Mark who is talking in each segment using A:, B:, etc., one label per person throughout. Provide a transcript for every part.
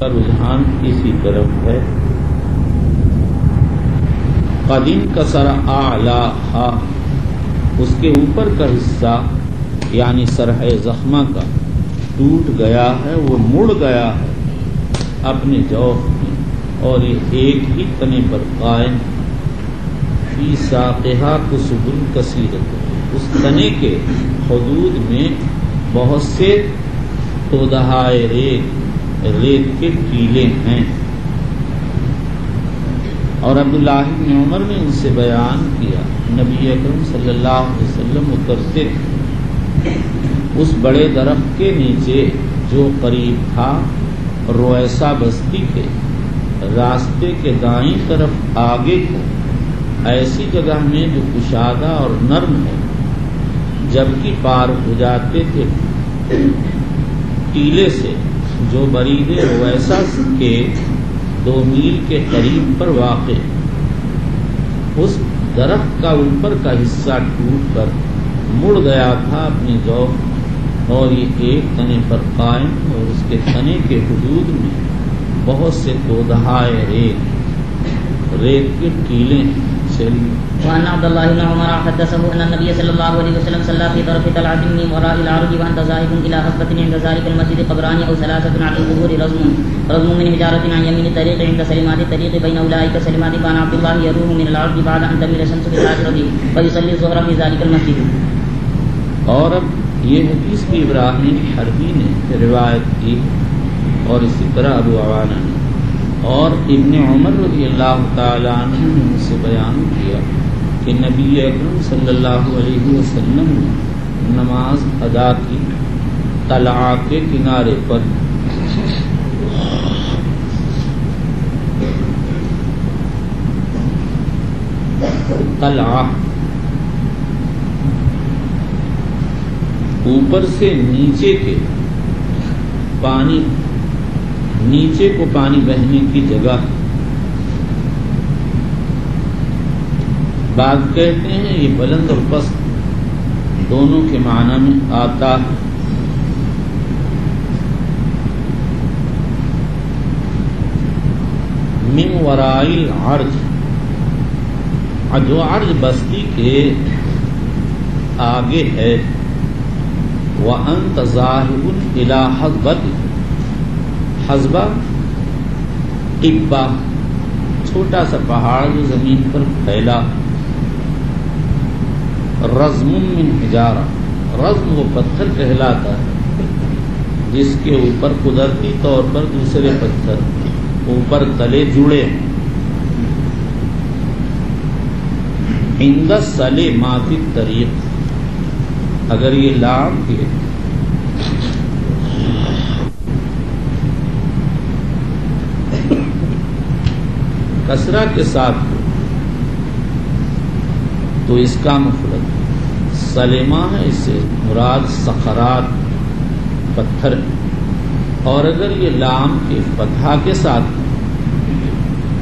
A: کا رجحان اسی طرف ہے. قد انکسر اعلیھا، اس کے اوپر کا حصہ یعنی سرح زخمہ کا ٹوٹ گیا ہے، وہ مڑ گیا ہے اپنے جوف میں، اور یہ ایک ہی تنے پر قائم. فی ساقہا کسب کثیرۃ، اس تنے کے حدود میں بہت سے تودہائے ریت کے ٹیلے ہیں. اور عبداللہ بن عمر نے ان سے بیان کیا نبی اکرم صلی اللہ علیہ وسلم اترتے تھے اس بڑے درخت کے نیچے جو قریب تھا رویسا بستی کے راستے کے دائیں طرف آگے کو، ایسی جگہ میں جو کشادہ اور نرم ہے، جبکہ پار ہو جاتے تھے ٹیلے سے جو برید رویسا کے 2 میل کے قریب پر واقع. اس درخت کا اوپر کا حصہ ٹوٹ کر مڑ گیا تھا اپنی جوف، اور یہ ایک تنے پر قائم، اور اس کے تنے کے حدود میں بہت سے تودہائے ریت کے ٹیلے ہیں.
B: وعن عبد الله بن عمر حدثه ان النبي صلى الله عليه وسلم صلى في طرف طلعة من وراء العرج وانت ذاهب الى حفة عند ذلك المسجد قبران او 3 على القبور رزم من حجارة عن يمين الطريق عند سلمات الطريق بين اولئك سلمات. كان عبد الله يروح من العرج بعد ان تميل الشمس بالعاشرة فيصلي الظهر في ذلك المسجد.
A: اور اب یہ حدیث بھی ابراہیم حربی نے روایت کی، اور اسی طرح ابو عوانہ نے، اور ابن عمر رضی اللہ تعالیٰ عنہ نے ان سے بیان کیا کہ نبی اکرم صلی اللہ علیہ وسلم نے نماز ادا کی طلعہ کے کنارے پر. طلعہ اوپر سے نیچے کے پانی، نیچے کو پانی بہنے کی جگہ. بعض کہتے ہیں یہ بلند اور پست دونوں کے معنی میں آتا ہے. من ورائی العرج، جو عرج بستی کے آگے ہے. وَأَنْتَ ذَاهِبٌ إِلَى حَضْبَةٍ، حضبہ ٹبا، چھوٹا سا پہاڑ جو زمین پر پھیلا. رزم من حجارہ، رزم وہ پتھر کہلاتا ہے جس کے اوپر قدرتی طور پر دوسرے پتھر اوپر تلے جڑے ہیں. عند سلمات الطریق، اگر یہ لام کے کسرہ کے ساتھ تو اس کا مفرد سلمہ ہے، اس سے مراد صخرات پتھر. اور اگر یہ لام کے فتحہ کے ساتھ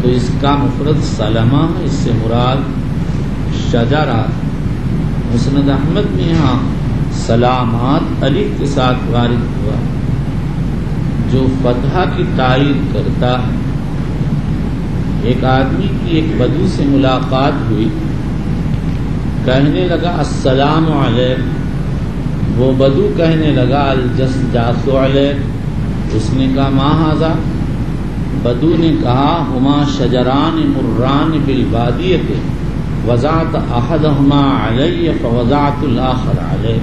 A: تو اس کا مفرد سلمہ ہے، اس سے مراد شجرات. مسند احمد میں یہاں سلامات الف کے ساتھ وارد ہوا جو فتحہ کی تائید کرتا ہے. ایک آدمی کی ایک بدو سے ملاقات ہوئی، کہنے لگا السلام علیک. وہ بدو کہنے لگا الجسجاس علیک. اس نے کہا ما ھذا. بدو نے کہا ہما شجران مران بالبادیۃ وضعت احدہما علی فوضعت الاخر علی.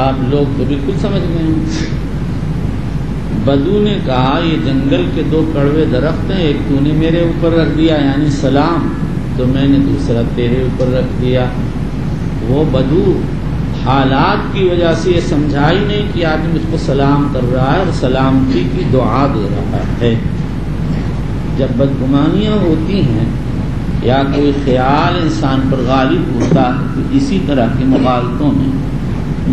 A: آپ لوگ تو بالکل سمجھ گئے ہیں. بدو نے کہا یہ جنگل کے 2 کڑوے درخت ہیں، ایک تو نے میرے اوپر رکھ دیا یعنی سلام، تو میں نے دوسرا تیرے اوپر رکھ دیا. وہ بدو حالات کی وجہ سے یہ سمجھا ہی نہیں کہ آدمی مجھ کو سلام کر رہا ہے اور سلامتی کی دعا دے رہا ہے. جب بدگمانیاں ہوتی ہیں یا کوئی خیال انسان پر غالب ہوتا ہے تو اسی طرح کی مغالطوں میں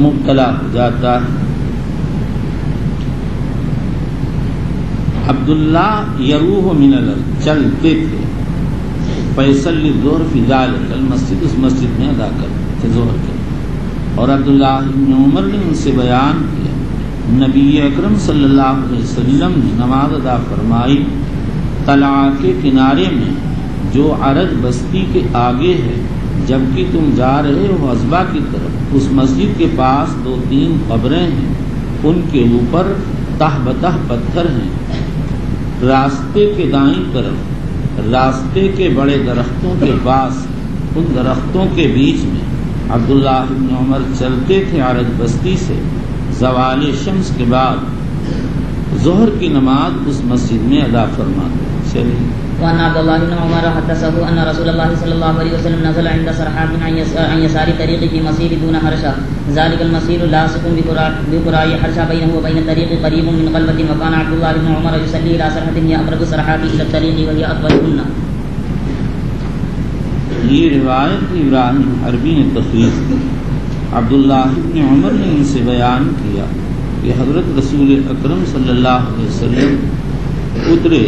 A: مبتلا ہو جاتا ہے. عبداللہ یروح من الارض، چلتے تھے. فیصلی الظہر فی ذلک المسجد، اس مسجد میں ادا کرتے تھے ظہر کے. اور عبداللہ بن عمر نے ان سے بیان کیا نبی اکرم صلی اللہ علیہ وسلم نے نماز ادا فرمائی طلحہ کے کنارے میں جو عرج بستی کے آگے ہے، جبکہ تم جا رہے ہو عزبہ کی طرف۔ اس مسجد کے پاس 2-3 قبریں ہیں، ان کے اوپر تہ بتہ پتھر ہیں۔ راستے کے دائیں طرف راستے کے بڑے درختوں کے پاس ان درختوں کے بیچ میں عبداللہ بن عمر چلتے تھے عرج بستی سے۔ زوال شمس کے بعد ظہر کی نماز اس مسجد میں ادا فرماتے۔ چلیے۔
B: وعن عبد الله بن عمر حدثه أن رسول الله صلى الله عليه وسلم نزل عند سرحات عن يسار طريق في مسير دون حرشة، ذلك المسير لاصق بقراء حرشة بينه وبين الطريق قريب من قلبة، وكان عبد الله بن عمر يصلي إلى سرحة هي أقرب السرحات إلى الطريق وهي أطولهن۔
A: یہ روایت ابراہیم حربی نے تخریج کی۔ عبداللہ بن عمر نے ان سے بیان کیا کہ حضرت رسول اکرم صلی اللہ علیہ وسلم اترے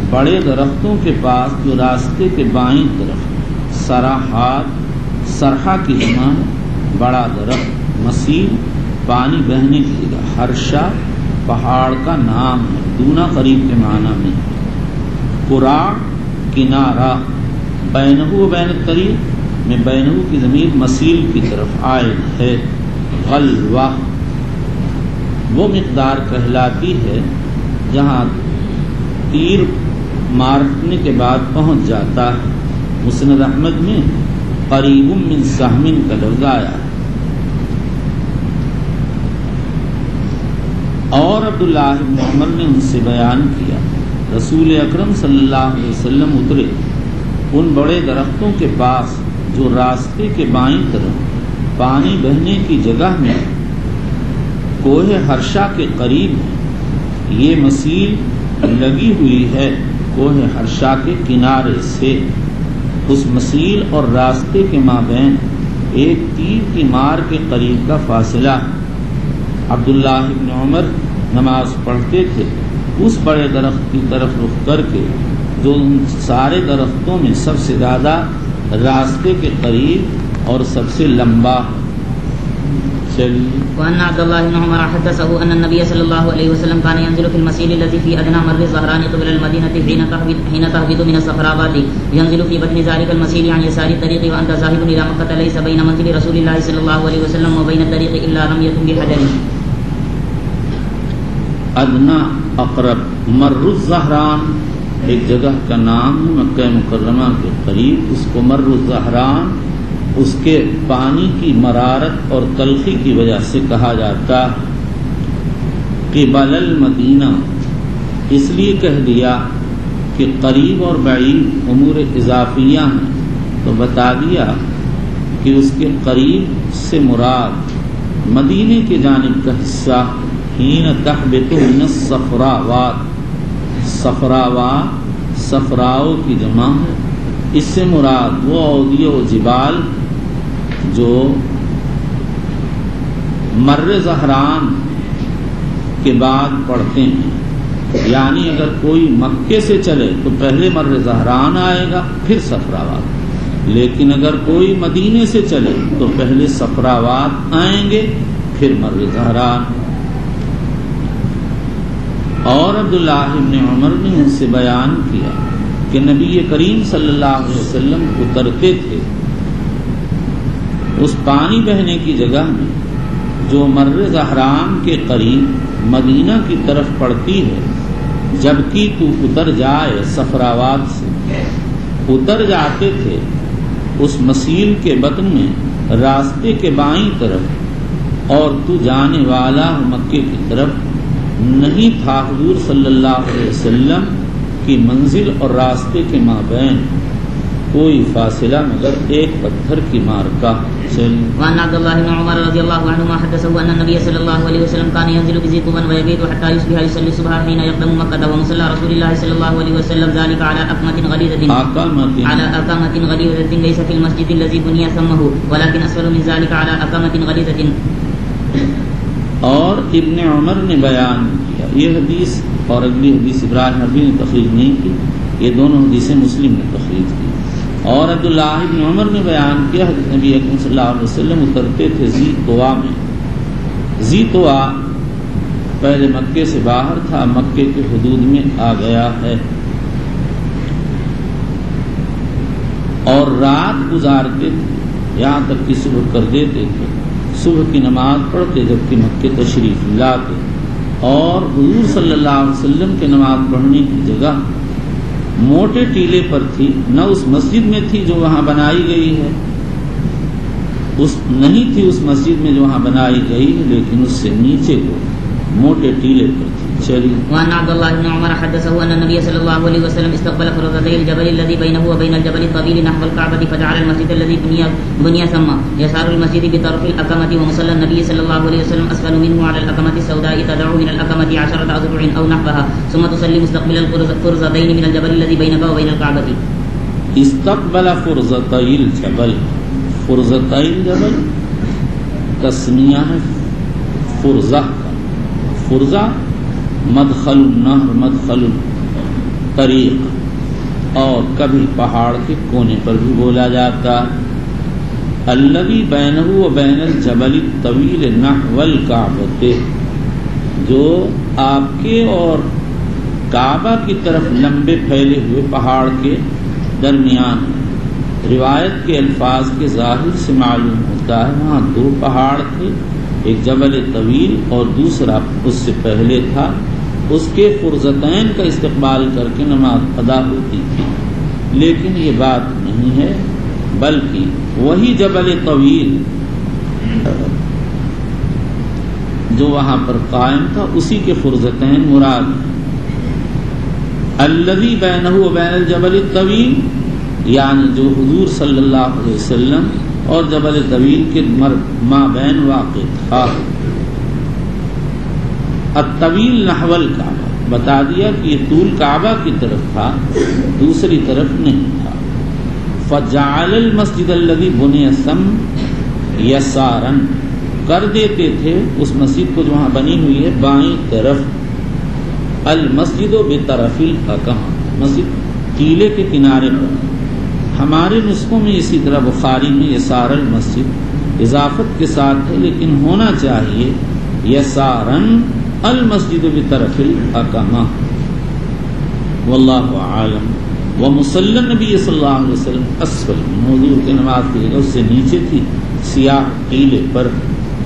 A: بڑے درختوں کے پاس جو راستے کے بائیں طرف سراحات، سرحا کی جمع بڑا درخت، مسیل پانی بہنے کی جگہ، ہرشا پہاڑ کا نام ہے، دونا قریب کے معنی میں، قرا کنارہ، بینہ و بین الطریق میں بینہ کی ضمیر مسیل کی طرف عائد ہے، غلوہ وہ مقدار کہلاتی ہے جہاں تیر مارنے کے بعد پہنچ جاتا ہے۔ مسند احمد میں قریب من سہمن کا لفظ آیا ہے۔ اور عبداللہ بن عمر نے ان سے بیان کیا رسول اکرم صلی اللہ علیہ وسلم اترے ان بڑے درختوں کے پاس جو راستے کے بائیں طرف پانی بہنے کی جگہ میں کوہ ہرشا کے قریب ہے۔ یہ مسیل لگی ہوئی ہے کوہ ہرشا کے کنارے سے۔ اس مسیل اور راستے کے مابین ایک تیر کی مار کے قریب کا فاصلہ ہے۔ عبداللہ بن عمر نماز پڑھتے تھے اس بڑے درخت کی طرف رخ کر کے جو ان سارے درختوں میں سب سے زیادہ راستے کے قریب اور سب سے لمبا ہے۔
B: وأن عبد الله بن عمر حدثه أن النبي صلى الله عليه وسلم كان ينزل في المسيل الذي في أدنى مر الزهران قبل المدينة حين تهبط من الصفراوات، ينزل في بطن ذلك المسيل عن يسار الطريق وأنت ذاهب إلى مكة، ليس بين منزل رسول الله صلى الله عليه وسلم وبين الطريق إلا رمية بحجر۔
A: ادنا اقرب مر الزہران ایک جگہ کا نام ہے مکہ مکرمہ کے قریب، اس کو مر الزہران اس کے پانی کی مرارت اور تلخی کی وجہ سے کہا جاتا ہے۔ قبل المدینہ اس لیے کہہ دیا کہ قریب اور بعید امور اضافیہ ہیں، تو بتا دیا کہ اس کے قریب سے مراد مدینے کی جانب کا حصہ حین تحبط من الصفراوات، صفراوات صفراؤ کی جمع ہے، اس سے مراد وہ اودیہ و جبال جو مر زہران کے بعد پڑھتے ہیں، یعنی اگر کوئی مکے سے چلے تو پہلے مر زہران آئے گا پھر صفراوات، لیکن اگر کوئی مدینے سے چلے تو پہلے صفراوات آئیں گے پھر مر زہران۔ اور عبداللہ بن عمر نے ان سے بیان کیا کہ نبی کریم صلی اللہ علیہ وسلم اترتے تھے اس پانی بہنے کی جگہ میں جو مر زہران کے قریب مدینہ کی طرف پڑتی ہے، جبکہ تو اتر جائے صفراوات سے، اتر جاتے تھے اس مسیل کے بطن میں راستے کے بائیں طرف، اور تو جانے والا مکے کی طرف، نہیں تھا حضور صلی اللہ علیہ وسلم کی منزل اور راستے کے مابین کوئی فاصلہ مگر ایک پتھر کی مار کا۔
B: وعن عبد الله بن عمر رضي الله عنهما حدثه أن النبي صلى الله عليه وسلم كان ينزل بذي قبى ويبيت حتى يصبح يصلي الصبح حين يقدم مكة، ومصلى رسول الله صلى الله عليه وسلم ذلك على أكمة غليظة ليس في المسجد الذي بني ثمه ولكن أسفل من ذلك على أكمة غليظة۔
A: اور ابن عمر نے بیان کیا، یہ حدیث اور اگلی حدیث ابراہیم حربی نے تخریج نہیں کی، یہ دونوں حدیثیں مسلم نے تخریج کی۔ اور عبداللہ بن عمر نے بیان کیا حضرت نبی اکرم صلی اللہ علیہ وسلم اترتے تھے ذی طوا میں. ذی طوا پہلے مکے سے باہر تھا، مکے کے حدود میں آ گیا ہے، اور رات گزارتے تھے یہاں تک کہ صبح کر دیتے تھے. صبح کی نماز پڑھتے جبکہ مکے تشریف لاتے، اور حضور صلی اللہ علیہ وسلم کے نماز پڑھنے کی جگہ موٹے ٹیلے پر تھی، نہ اس مسجد میں تھی جو وہاں بنائی گئی ہے، نہیں تھی اس مسجد میں جو وہاں بنائی گئی ہے، لیکن اس سے نیچے کو موٹے ٹیلے پر تھی. چلیے.
B: وعن عبد الله بن عمر حدثه ان النبي صلى الله عليه وسلم استقبل فرضي الجبل الذي بينه وبين الجبل الطويل نحو الكعبة فجعل المسجد الذي بني ثم يسار المسجد بطرف الأكمة، ومصلى النبي صلى الله عليه وسلم أسفل منه على الأكمة السوداء تدعو من الأكمة 10 أذرع أو نحوها، ثم تصلي مستقبل الفرزتين من الجبل الذي بينك وبين الكعبة.
A: استقبل فرزتي الجبل. فرزتي الجبل تسمیہ ہے فرزہ کا. فرزہ مدخل النہر، مدخل الطریق، اور کبھی پہاڑ کے کونے پر بھی بولا جاتا. الذی بینہ و بین الجبل الطویل نحو الکعبۃ، جو آپ کے اور کعبہ کی طرف لمبے پھیلے ہوئے پہاڑ کے درمیان. روایت کے الفاظ کے ظاہر سے معلوم ہوتا ہے وہاں دو پہاڑ تھے، ایک جبل طویل اور دوسرا اس سے پہلے تھا. اس کے فرضتین کا استقبال کر کے نماز ادا ہوتی تھی، لیکن یہ بات نہیں ہے، بلکہ وہی جبل طویل جو وہاں پر قائم تھا اسی کے فرضتین مراد. الذی بینہ و بین الجبل الطویل، یعنی جو حضور صلی اللہ علیہ وسلم اور جبل طویل کے مابین واقع تھا. الطویل نحو الکعبہ، بتا دیا کہ یہ طول کعبہ کی طرف تھا، دوسری طرف نہیں تھا. فجعل المسجد الذی بنی ثم یسارا، کر دیتے تھے اس مسجد کو جو وہاں بنی ہوئی ہے بائیں طرف. المسجد بطرف الأکمہ، مسجد ٹیلے کے کنارے پر. ہمارے نسخوں میں اسی طرح بخاری میں یسار المسجد اضافت کے ساتھ ہے، لیکن ہونا چاہیے یسارن المسجد بطرف الأکمہ. واللہ اعلم. ومصلی النبی صلی اللہ علیہ وسلم اسفل، حضور کی نماز کی جگہ اس سے نیچے تھی سیاہ ٹیلے پر.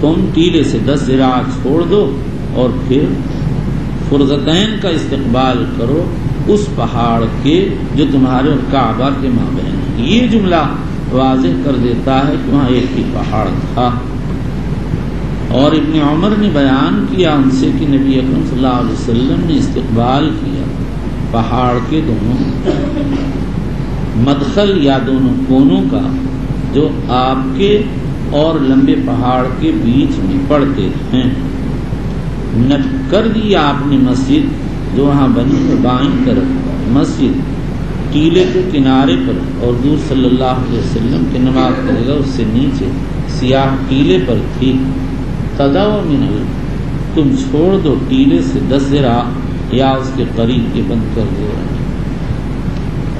A: تم ٹیلے سے 10 ذراع چھوڑ دو اور پھر فرضتین کا استقبال کرو اس پہاڑ کے جو تمہارے اور کعبہ کے مابین ہے. یہ جملہ واضح کر دیتا ہے کہ وہاں ایک ہی پہاڑ تھا. اور ابن عمر نے بیان کیا ان سے کہ نبی اکرم صلی اللہ علیہ وسلم نے استقبال کیا پہاڑ کے دونوں مدخل یا دونوں کونوں کا جو آپ کے اور لمبے پہاڑ کے بیچ میں پڑتے ہیں. کر دی آپ نے مسجد جو وہاں بنی ہے بائیں طرف، مسجد ٹیلے کے کنارے پر، اور حضور صلی اللہ علیہ وسلم کے نماز کی جگہ اس سے نیچے سیاہ ٹیلے پر تھی. تدعو من تم چھوڑ دو ٹیلے سے 10 ذراع یا اس کے قریب کے بند کر دو،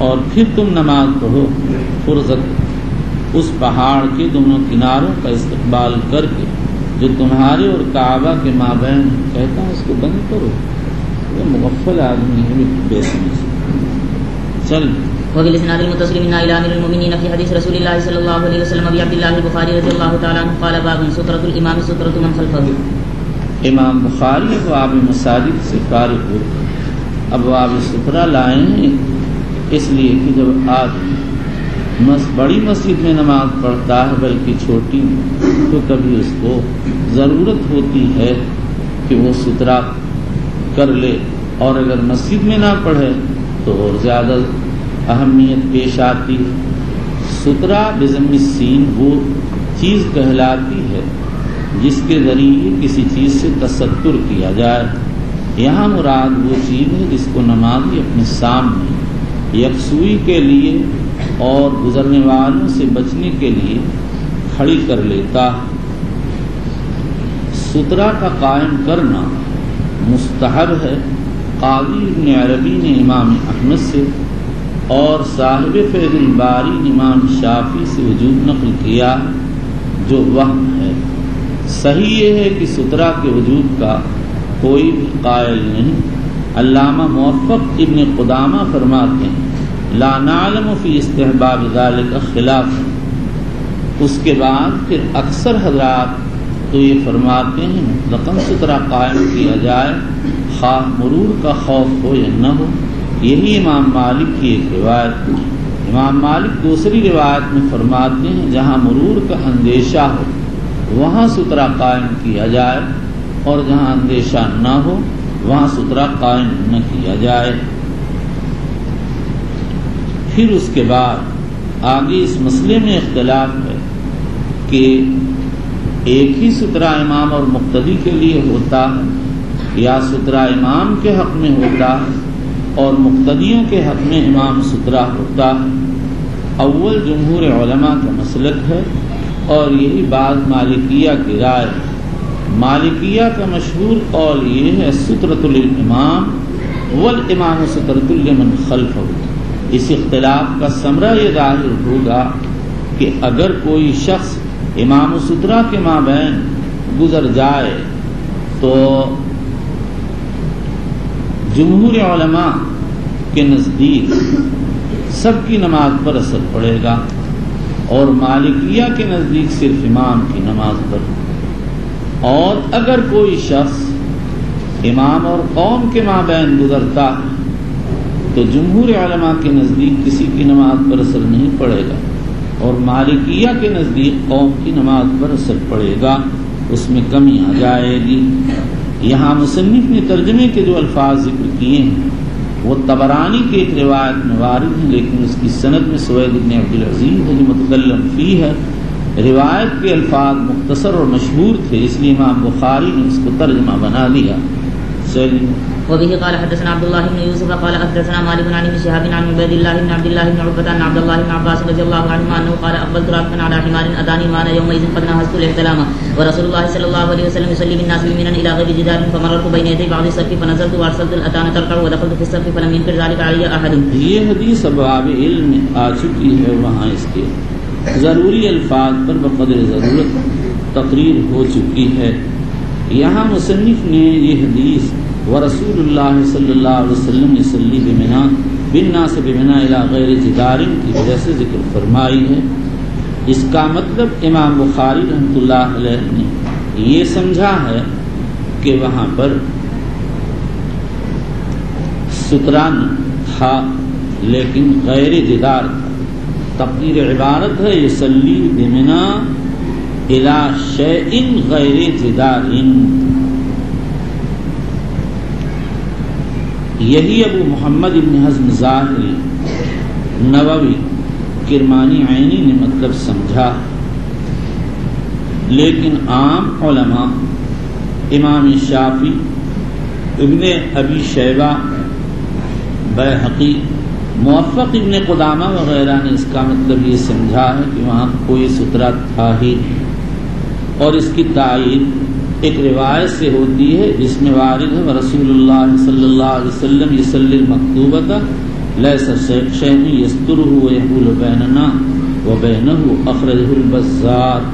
A: اور پھر تم نماز پڑھو فرضت اس پہاڑ کے دونوں کناروں کا استقبال کر کے جو تمہارے اور کعبہ کے مابین کہتا ہے اس کو بند کرو. وہ مغفل آدمی ہے بے سمجھ. چل
B: وبالاسناد المتصل من الى امير المؤمنين في حديث رسول الله صلى الله عليه وسلم ابي عبد الله البخاري رضي الله تعالى عنه قال باب سترة الامام سترة من خلفه.
A: امام بخاری ابواب مساجد سے فارغ ہو ابواب سترہ لائے ہیں، اس لیے کہ جب آدمی بڑی مسجد میں نماز پڑھتا ہے بلکہ چھوٹی تو کبھی اس کو ضرورت ہوتی ہے کہ وہ سترہ کر لے، اور اگر مسجد میں نہ پڑھے تو اور زیادہ اہمیت پیش آتی. سترہ بضم السین وہ چیز کہلاتی ہے جس کے ذریعے کسی چیز سے تستر کیا جائے. یہاں مراد وہ چیز ہے جس کو نمازی اپنے سامنے یکسوئی کے لیے اور گزرنے والوں سے بچنے کے لیے کھڑی کر لیتا. سترہ کا قائم کرنا مستحب ہے. قاضی ابن عربی نے امام احمد سے اور صاحب فیض الباری امام شافعی سے وجوب نقل کیا جو وہم ہے۔ صحیح یہ ہے کہ سترہ کے وجوب کا کوئی بھی قائل نہیں۔ علامہ موفق ابن قدامہ فرماتے ہیں لا نعلم فی استحباب ذلک خلاف۔ اس کے بعد پھر اکثر حضرات تو یہ فرماتے ہیں مطلقاً سترہ قائم کیا جائے خواہ مرور کا خوف ہو یا نہ ہو۔ یہی امام مالک کی ایک روایت ہے۔ امام مالک دوسری روایت میں فرماتے ہیں جہاں مرور کا اندیشہ ہو وہاں سترہ قائم کیا جائے، اور جہاں اندیشہ نہ ہو وہاں سترہ قائم نہ کیا جائے۔ پھر اس کے بعد آگے اس مسئلے میں اختلاف ہے کہ ایک ہی سترہ امام اور مقتدی کے لیے ہوتا ہے یا سترہ امام کے حق میں ہوتا ہے اور مقتدیوں کے حق میں امام سترہ ہوتا ہے۔ اول جمہور علماء کا مسلک ہے اور یہی بعض مالکیہ کی رائے ہے۔ مالکیہ کا مشہور قول یہ ہے سترۃ للامام والامام سترۃ لمن خلفہ۔ اس اختلاف کا ثمرہ یہ ظاہر ہوگا کہ اگر کوئی شخص امام سترہ کے مابین گزر جائے تو جمہور علماء کے نزدیک سب کی نماز پر اثر پڑے گا اور مالکیہ کے نزدیک صرف امام کی نماز پر۔ اور اگر کوئی شخص امام اور قوم کے مابین گزرتا ہے تو جمہور علماء کے نزدیک کسی کی نماز پر اثر نہیں پڑے گا اور مالکیہ کے نزدیک قوم کی نماز پر اثر پڑے گا، اس میں کمی آ جائے گی۔ یہاں مصنف نے ترجمے کے جو الفاظ ذکر کیے ہیں وہ طبرانی کی ایک روایت میں وارد ہیں، لیکن اس کی سند میں سوید بن عبد العزیز جو متکلم فی ہے، روایت کے الفاظ مختصر اور مشہور تھے، اس لیے امام بخاری نے اس کو ترجمہ بنا دیا۔
B: وبه قال حدثنا عبد الله بن يوسف قال حدثنا مالك عن ابن شهاب عن عبيد الله بن عبد الله بن عتبة عن عبد الله بن عباس رضي الله عنهما انه قال اقبلت راكبا على حمار اتاني وانا يومئذ قد نهزت الاحتلام ورسول الله صلى الله عليه وسلم يصلي بالناس بمنى الى غير جدار فمررت بين يدي بعض الصف فنزلت وارسلت الاتان تركع ودخلت في الصف فلم ينكر ذلك علي احد۔
A: یہ حدیث ابواب علم میں آ چکی ہے، وہاں اس کے ضروری الفاظ پر بقدر ضرورت تقریر ہو چکی ہے۔ یہاں مصنف نے یہ حدیث ورسول اللہ صلی اللہ علیہ وسلم یصلی بمنى بالناس بمنى الى غیر جدار کی وجہ سے ذکر فرمائی ہے۔ اس کا مطلب امام بخاری رحمۃ اللہ علیہ نے یہ سمجھا ہے کہ وہاں پر سترہ تھا لیکن غیر جدار تھا۔ تقدیر عبارت ہے یصلی بمنى الى شیء غیر جدار۔ یہی ابو محمد ابن حزم ظاہری، نووی، کرمانی عینی نے مطلب سمجھا، لیکن عام علماء امام شافعی، ابن ابی شیبہ، بیہقی، موفق ابن قدامہ وغیرہ نے اس کا مطلب یہ سمجھا ہے کہ وہاں کوئی سترہ تھا ہی، اور اس کی تائید ایک روایت سے ہوتی ہے جس میں وارد ہے رسول اللہ صلی اللہ علیہ وسلم یصلی المکتوبۃ لیس شیء یسترہ ویحول بیننا وبینہ اخرجہ البزار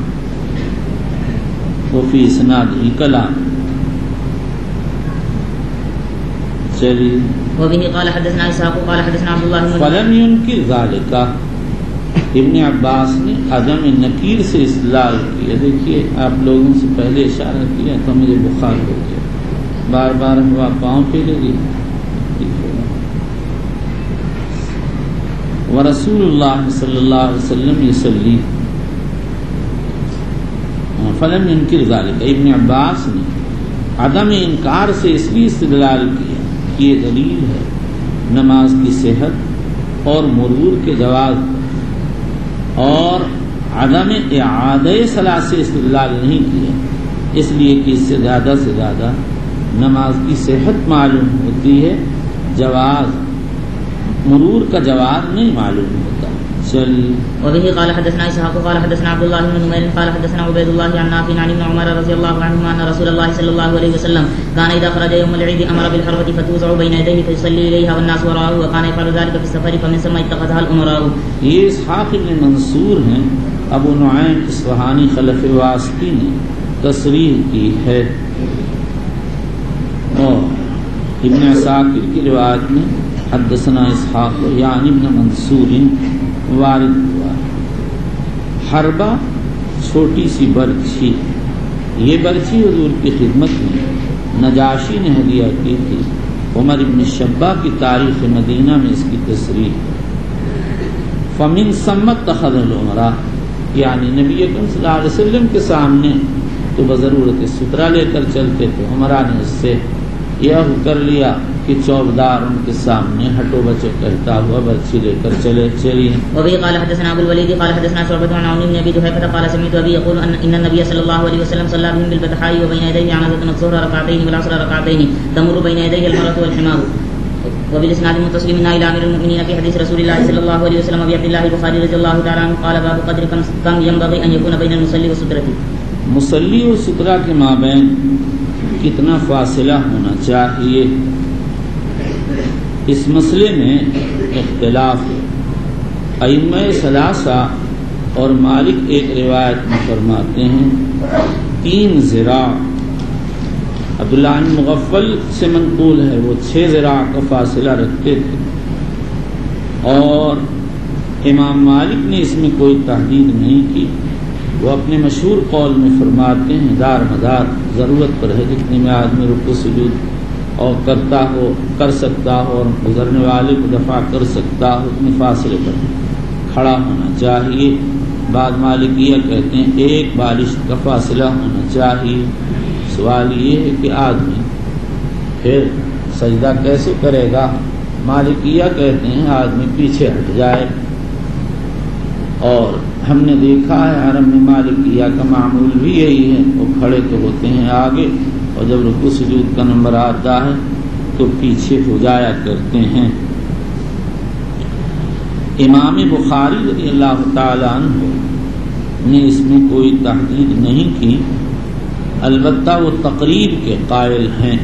A: وفی اسنادہ کلام۔ چلیے
B: وبه قال حدثنا اسحاق قال حدثنا عبد الله بن
A: فلم ينکر ذالک، ابن عباس نے عدم نکیر سے استدلال کیا۔ دیکھیے آپ لوگوں سے پہلے اشارہ کیا تو مجھے بخار ہو گیا، بار بار ہوا پاؤں پھیلے گی۔ ورسول اللہ صلی اللہ علیہ وسلم یصلی فلم ينکر ذالک، ابن عباس نے عدم انکار سے اس لیے استدلال کیا کہ یہ دلیل ہے نماز کی صحت اور مرور کے جواز، اور عدم اعادہ صلاۃ سے استدلال نہیں کیا، اس لیے کہ اس سے زیادہ نماز کی صحت معلوم ہوتی ہے، جواز مرور کا جواز نہیں معلوم ہوتا۔ چل.
B: وبه قال حدثنا اسحاق قال حدثنا عبد الله بن نمير قال حدثنا عبيد الله عن نافع عن ابن عمر رضي الله عنهما ان رسول الله صلى الله عليه وسلم كان اذا خرج يوم العيد امر بالحربة فتوزع بين يديه فيصلي اليها والناس وراءه وكان يفعل ذلك في السفر فمن ثم اتخذها الامراء.
A: یہ اسحاق بن منصور ہیں. ابو نعیم اصفہانی خلف واسطی نے تصریح کی ہے اور ابن عساکر کی روایت میں حدثنا اسحاق یعنی ابن منصور وارد ہوا. حربہ چھوٹی سی برچھی. یہ برچھی حضور کی خدمت میں نجاشی نے ہدیہ کی تھی. عمر ابن شبہ کی تاریخ مدینہ میں اس کی تصریح. فمن ثم اتخذ الامراء یعنی نبی اکرم صلی اللہ علیہ وسلم کے سامنے تو بضرورت سترہ لے کر چلتے تھے. عمرہ نے اس سے یہ کر لیا کہ چوبدار ان کے سامنے ہٹو بچو کہتا ہوا برچھی لے کر چلی.
B: وبه قال حدثنا ابو الوليد قال حدثنا شعبة عن عون بن ابي جحيفة قال سمعت ابي يقول ان النبي صلى الله عليه وسلم صلى بهم بالبطحاء وبين يديه عنزة الظهر ركعتين والعصر ركعتين تمر بين يديه المرأة والحمار. وبالاسناد المتصل منها الى امير المؤمنين في حديث رسول الله صلى الله عليه وسلم ابي عبد الله البخاري رضي الله تعالى عنه قال باب قدر كم ينبغي ان يكون بين المصلي وسترته.
A: مصلی و سترہ کے مابین کتنا فاصلہ ہونا چاہیے اس مسئلے میں اختلاف ہے. ائمہ ثلاثہ اور مالک ایک روایت میں فرماتے ہیں 3 ذراع. عبداللہ بن مغفل سے منقول ہے وہ 6 ذراع کا فاصلہ رکھتے تھے اور امام مالک نے اس میں کوئی تحدید نہیں کی. وہ اپنے مشہور قول میں فرماتے ہیں دار مدار ضرورت پر ہے جتنے میں آدمی رکوع سجود اور کرتا ہو کر سکتا ہو اور گزرنے والے کو دفع کر سکتا ہو اتنے فاصلے پر کھڑا ہونا چاہیے. بعض مالکیہ کہتے ہیں 1 بالشت کا فاصلہ ہونا چاہیے. سوال یہ ہے کہ آدمی پھر سجدہ کیسے کرے گا. مالکیہ کہتے ہیں آدمی پیچھے ہٹ جائے اور ہم نے دیکھا ہے حرم میں مالکیہ کا معمول بھی یہی ہے. وہ کھڑے تو ہوتے ہیں آگے اور جب رکوع سجود کا نمبر آتا ہے تو پیچھے ہو جایا کرتے ہیں. امام بخاری رضی اللہ تعالیٰ عنہ نے اس میں کوئی تحدید نہیں کی. البتہ وہ تقریب کے قائل ہیں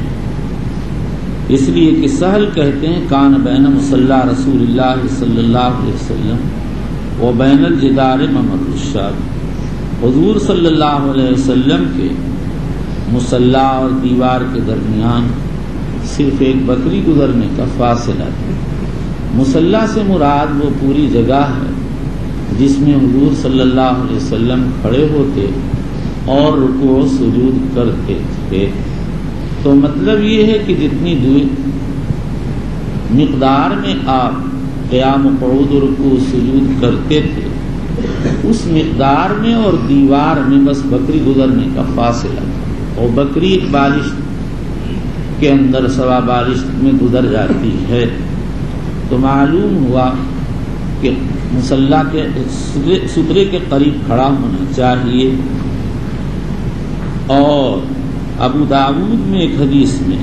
A: اس لیے کہ سہل کہتے ہیں کان بین مصلی رسول اللہ صلی اللہ علیہ وسلم و بین الجدار ممر الشاب. حضور صلی اللہ علیہ وسلم کے مصلی اور دیوار کے درمیان صرف ایک بکری گزرنے کا فاصلہ ہے. مصلی سے مراد وہ پوری جگہ ہے جس میں حضور صلی اللہ علیہ وسلم کھڑے ہوتے اور رکوع و سجود کرتے تھے. تو مطلب یہ ہے کہ جتنی مقدار میں آپ قیام و قعود و رکوع و سجود کرتے تھے اس مقدار میں اور دیوار میں بس بکری گزرنے کا فاصلہ اور بکری 1 بالشت کے اندر 1.25 بالشت میں گزر جاتی ہے. تو معلوم ہوا کہ مصلی کے سترے کے قریب کھڑا ہونا چاہیے. اور ابو داود میں ایک حدیث میں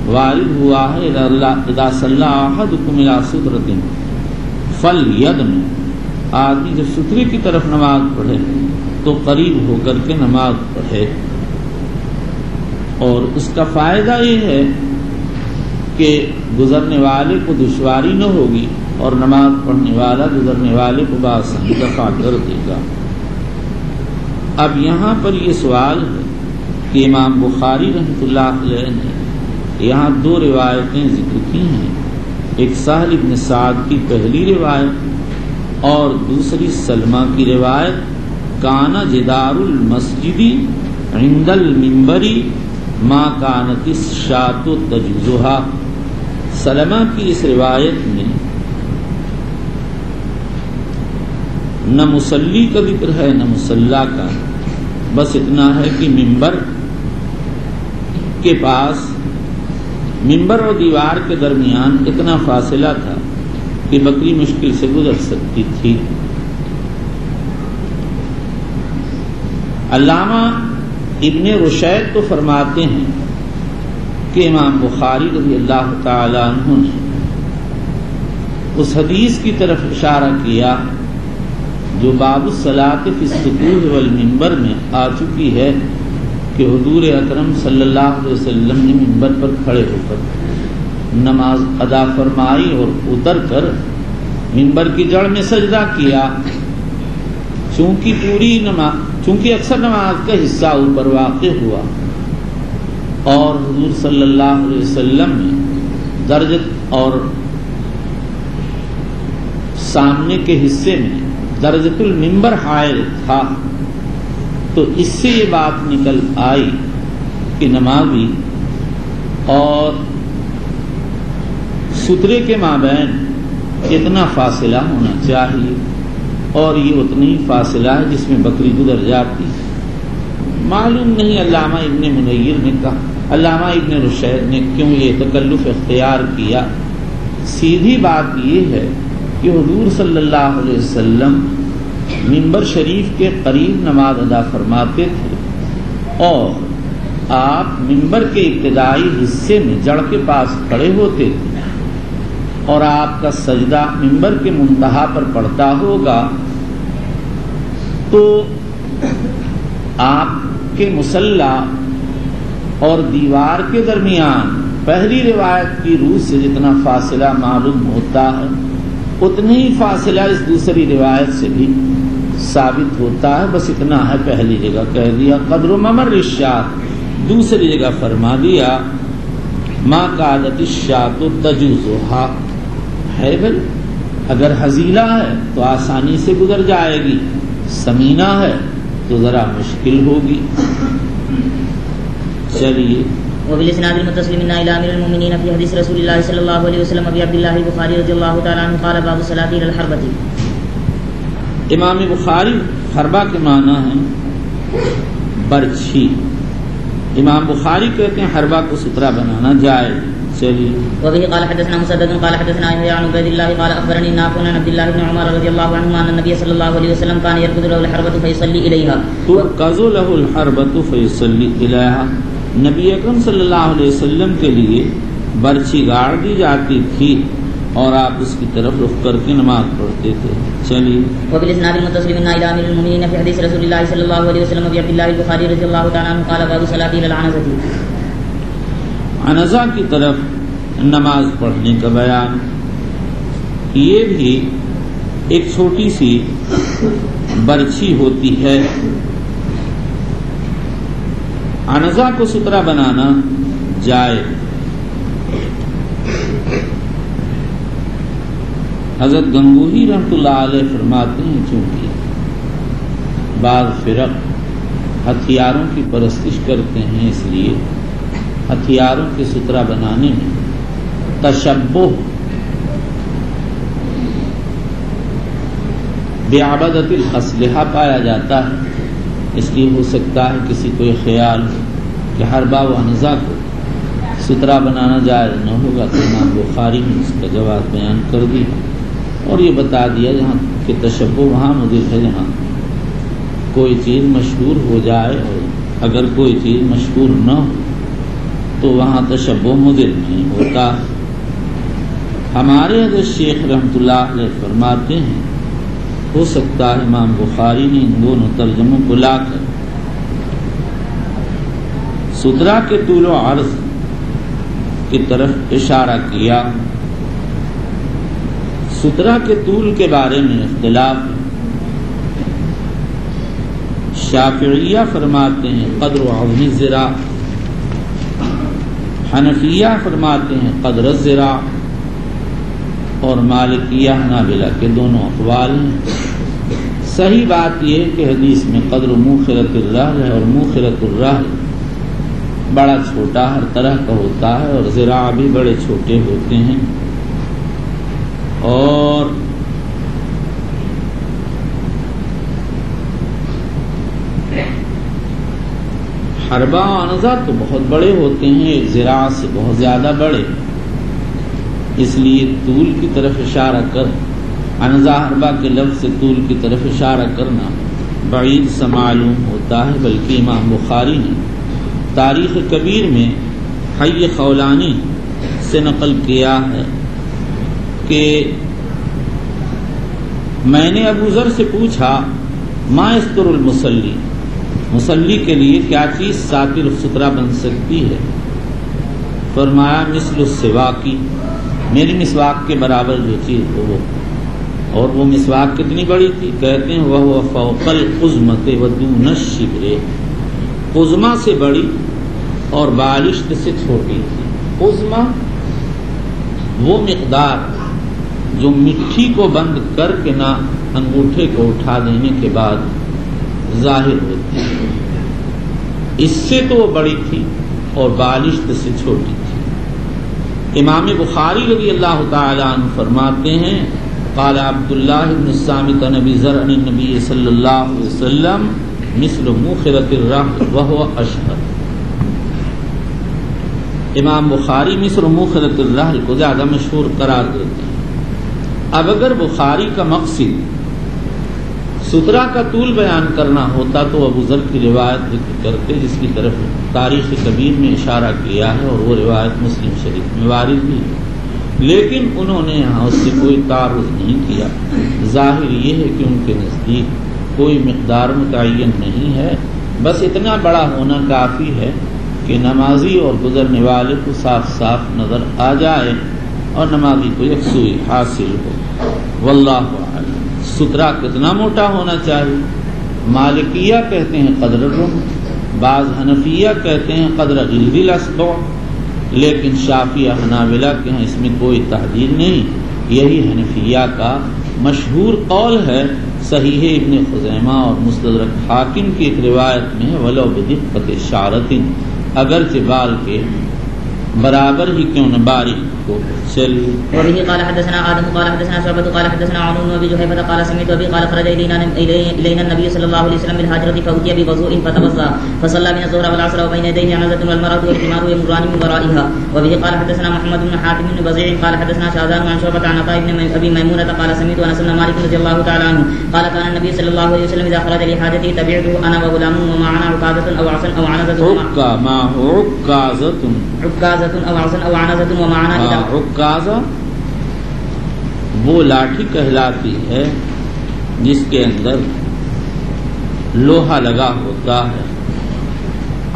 A: وارد ہوا ہے اذا صلی احدکم الی سترۃ فلیدن. آدمی جب سترے کی طرف نماز پڑھے تو قریب ہو کر کے نماز پڑھے. اور اس کا فائدہ یہ ہے کہ گزرنے والے کو دشواری نہ ہوگی اور نماز پڑھنے والا گزرنے والے کو بآسانی دفع کر دے گا. اب یہاں پر یہ سوال ہے کہ امام بخاری رحمۃ اللہ علیہ نے یہاں 2 روایتیں ذکر کی ہیں. ایک سہل بن سعد کی پہلی روایت اور دوسری سلمہ کی روایت کانا جدار المسجد عند المنبر ما کانت الشاۃ تجوزها. سلمہ کی اس روایت میں نہ مصلی کا ذکر ہے نہ مصلی کا. بس اتنا ہے کہ منبر کے پاس منبر اور دیوار کے درمیان اتنا فاصلہ تھا کہ بکری مشکل سے گزر سکتی تھی. علامہ ابن رشید تو فرماتے ہیں کہ امام بخاری رضی اللہ تعالی عنہ نے اس حدیث کی طرف اشارہ کیا جو باب الصلاۃ فی السطوح والمنبر میں آ چکی ہے کہ حضور اکرم صلی اللہ علیہ وسلم نے منبر پر کھڑے ہو کر نماز ادا فرمائی اور اتر کر منبر کی جڑ میں سجدہ کیا. چونکہ اکثر نماز کا حصہ اوپر واقع ہوا اور حضور صلی اللہ علیہ وسلم نے درجت اور سامنے کے حصے میں درجت المنبر حائل تھا، تو اس سے یہ بات نکل آئی کہ نمازی اور سترے کے مابین اتنا فاصلہ ہونا چاہیے، اور یہ اتنی فاصلہ ہے جس میں بکری گزر جاتی. معلوم نہیں علامہ ابن منیر نے کہا، علامہ ابن رشید نے کیوں یہ تکلف اختیار کیا. سیدھی بات یہ ہے کہ حضور صلی اللہ علیہ وسلم منبر شریف کے قریب نماز ادا فرماتے تھے اور آپ منبر کے ابتدائی حصے میں جڑ کے پاس کھڑے ہوتے تھے اور آپ کا سجدہ منبر کے منتہا پر پڑتا ہوگا، تو آپ کے مصلی اور دیوار کے درمیان پہلی روایت کی روح سے جتنا فاصلہ معلوم ہوتا ہے اتنا ہی فاصلہ اس دوسری روایت سے بھی ثابت ہوتا ہے. بس اتنا ہے، پہلی جگہ کہہ دیا قدر ممر الشاۃ، دوسری جگہ فرما دیا ما قعدت الشاۃ تجوزھا. ہے بھائی، اگر حزیلہ ہے تو آسانی سے گزر جائے گی، سمینہ ہے تو ذرا مشکل ہوگی. چلیے.
B: وبالاسناد المتصل منا الى امير المؤمنين في حديث رسول الله صلى الله عليه وسلم ابي عبد الله البخاري رضي الله تعالى عنه قال باب الصلاه الى الحربه.
A: امام بخاری حربہ کے معنی ہے برچھی. امام بخاری کہتے ہیں حربہ کو سترہ بنانا جائز. چلیے.
B: وبه قال حدثنا مسدد قال حدثنا يحيى عن عبيد الله قال اخبرني نافع عن عبد الله بن عمر رضي الله عنهما ان النبي صلى الله عليه وسلم كان يركض له الحربه فيصلي اليها.
A: تركض له الحربه فيصلي اليها. نبی اکرم صلی اللہ علیہ وسلم کے لیے برچھی گاڑ دی جاتی تھی اور آپ اس کی طرف رخ کر کے نماز پڑھتے تھے. چلیے.
B: وبالاسناد المتصل منا الى امير المؤمنين في حديث رسول الله صلى الله عليه وسلم ابي عبد الله البخاري رضي الله تعالى عنه قال باب الصلاه الى العنزه.
A: عنزہ کی طرف نماز پڑھنے کا بیان. یہ بھی ایک چھوٹی سی برچھی ہوتی ہے. عنزہ کو سترہ بنانا جائے. حضرت گنگوہی رحمۃ اللہ علیہ فرماتے ہیں چونکہ بعض فرق ہتھیاروں کی پرستش کرتے ہیں، اس لیے ہتھیاروں کے سترہ بنانے میں تشبہ بعبدۃ الاسلحہ پایا جاتا ہے. اس لیے ہو سکتا ہے کسی کو یہ خیال ہو کہ حربہ و عنزہ کو سترہ بنانا جائز نہ ہوگا، تو امام بخاری نے اس کا جواب بیان کر دیا اور یہ بتا دیا جہاں کہ تشبہ وہاں مدر ہے جہاں کوئی چیز مشہور ہو جائے، اور اگر کوئی چیز مشہور نہ ہو تو وہاں تشبہ مدر نہیں ہوتا. ہمارے حضرت شیخ رحمۃ اللہ علیہ فرماتے ہیں ہو سکتا ہے امام بخاری نے ان دونوں ترجموں کو لا کر سترہ کے طول و عرض کی طرف اشارہ کیا. سترہ کے طول کے بارے میں اختلاف. شافعیہ فرماتے ہیں قدر عظم الذراع، حنفیہ فرماتے ہیں قدر الذراع، اور مالکیہ حنابلہ کے دونوں اقوال ہیں. صحیح بات یہ کہ حدیث میں قدر موخرۃ الرحل ہے، اور موخرۃ الرحل بڑا چھوٹا ہر طرح کا ہوتا ہے اور ذراع بھی بڑے چھوٹے ہوتے ہیں. اور حربہ و عنزہ تو بہت بڑے ہوتے ہیں، ایک ذراع سے بہت زیادہ بڑے. اس لیے طول کی طرف اشارہ کر عنزہ حربہ کے لفظ سے طول کی طرف اشارہ کرنا بعید سا معلوم ہوتا ہے. بلکہ امام بخاری نے تاریخ کبیر میں حی خولانی سے نقل کیا ہے کہ میں نے ابو ذر سے پوچھا ما یستر المصلی، مصلی کے لیے کیا چیز ساتر سترا بن سکتی ہے؟ فرمایا مثل السواکی، میری مسواک کے برابر جو چیز ہو وہ. اور وہ مسواک کتنی بڑی تھی؟ کہتے ہیں وہ فوق القزمۃ ودون الشبر، قزمہ سے بڑی اور بالشت سے چھوٹی تھی. قزمہ وہ مقدار جو مٹھی کو بند کر کے نہ انگوٹھے کو اٹھا دینے کے بعد ظاہر ہوتی ہے، اس سے تو وہ بڑی تھی اور بالشت سے چھوٹی تھی. امام بخاری رضی اللہ تعالی عنہ فرماتے ہیں قال عبداللہ بن الصامت عن ابی ذر عن النبی صلی اللہ علیہ وسلم مثل موخرۃ الرحل وهو اشهر. امام بخاری مثل موخرۃ الرحل کو زیادہ مشہور قرار دیتے ہیں. اب اگر بخاری کا مقصد سترہ کا طول بیان کرنا ہوتا تو ابو ذر کی روایت ذکر کرتے، جس کی طرف تاریخ کبیر میں اشارہ کیا ہے اور وہ روایت مسلم شریف میں وارد بھی ہے، لیکن انہوں نے یہاں اس سے کوئی تعارض نہیں کیا. ظاہر یہ ہے کہ ان کے نزدیک کوئی مقدار متعین نہیں ہے، بس اتنا بڑا ہونا کافی ہے کہ نمازی اور گزرنے والے کو صاف صاف نظر آ جائے اور نمازی کو یکسوئی حاصل ہو. واللہ اعلم. سترہ کتنا موٹا ہونا چاہیے؟ مالکیہ کہتے ہیں قدر الرم، بعض حنفیہ کہتے ہیں قدر غلظ الاصبع، لیکن شافعیہ حنابلہ کے ہیں اس میں کوئی تحدید نہیں. یہی حنفیہ کا مشہور قول ہے. صحیح ابن خزیمہ اور مستدرک حاکم کی ایک روایت میں ہے ولو بدقۃ شعرۃ، اگرچہ بال کے برابر ہی کیوں نہ باریک کو. چلیے.
B: وبه قال حدثنا آدم قال حدثنا شعبة قال حدثنا عون بن ابي جحيفة قال سمعت ابي قال خرج الينا النبي صلى الله عليه وسلم بالهاجرة فأتي بوضوء فتوضأ فصلى بين الظهر والعصر وبين يديه عنزة والمرأة والحمار يمران من ورائها. وبه قال حدثنا محمد بن حاتم بن بزيع قال حدثنا شاذان عن شعبة عن عطاء بن ابي ميمونة قال سمعت انس بن مالك رضي الله تعالى عنه قال كان النبي صلى الله عليه وسلم اذا خرج لحاجته تبعته انا وغلام ومعنا عكازة او عصا او عنزة عكازة او عصا او عنزة ومعنا
A: عكازة وہ لاٹھی کہلاتی ہے جس کے اندر لوہا لگا ہوتا ہے.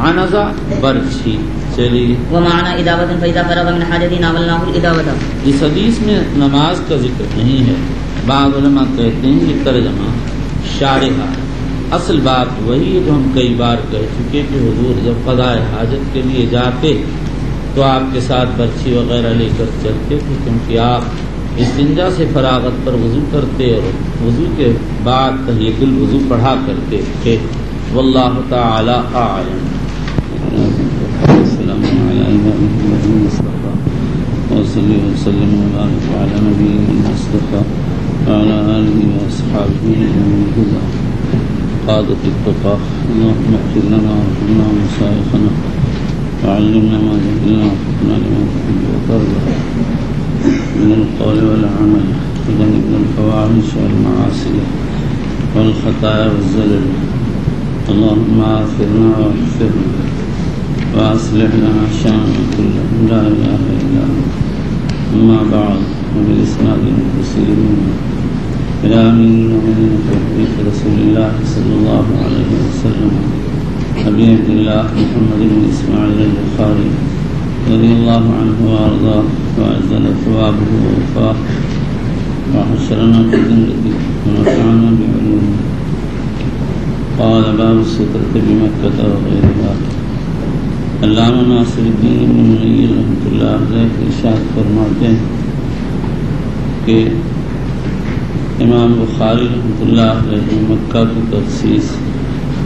A: عنزہ برچھی. چلیے.
B: ومعنا اداوة فإذا فرغ من حاجته ناولناه الاداوة.
A: اس حدیث میں نماز کا ذکر نہیں ہے. بعض علماء کہتے ہیں یہ ترجمہ شارحہ. اصل بات وہی ہے جو ہم کئی بار کہہ چکے کہ حضور جب قضاء حاجت کے لیے جاتے تو آپ کے ساتھ برچھی وغیرہ لے کر چلتے تھے، کیونکہ آپ استنجا سے فراغت پر وضو کرتے اور وضو کے بعد تحیۃ الوضو پڑھا کرتے تھے. واللہ تعالی اعلم. السلام علیکم وصلی وسلم وبارک علی نبینا المصطفى وعلى آلہ واصحابہ الہدى قادة التقى. اللهم اغفر لنا وارحمنا ومشايخنا وعلمنا ما جهلنا وفقنا لما تحب وترضى من القول والعمل وجنبنا الفواحش والمعاصي والخطايا والزلل. اللهم آثرنا واغفرنا وأصلح لنا شأننا كله لا إله إلا أنت. أما بعد وبالإسناد المتصل إلى أمين المؤمنين توفيق رسول الله صلى الله عليه وسلم أبي عبد الله محمد بن إسماعيل البخاري رضي الله عنه وأرضاه وأجزل ثوابه ووفاه وحشرنا في جنته ونفعنا بعلومه. قال باب السترة بمكة وغيرها. علامہ ناصر الدین ابن منیر رحمۃ اللہ علیہ ارشاد فرماتے ہیں کہ امام بخاری رحمۃ اللہ علیہ نے مکہ کی تخصیص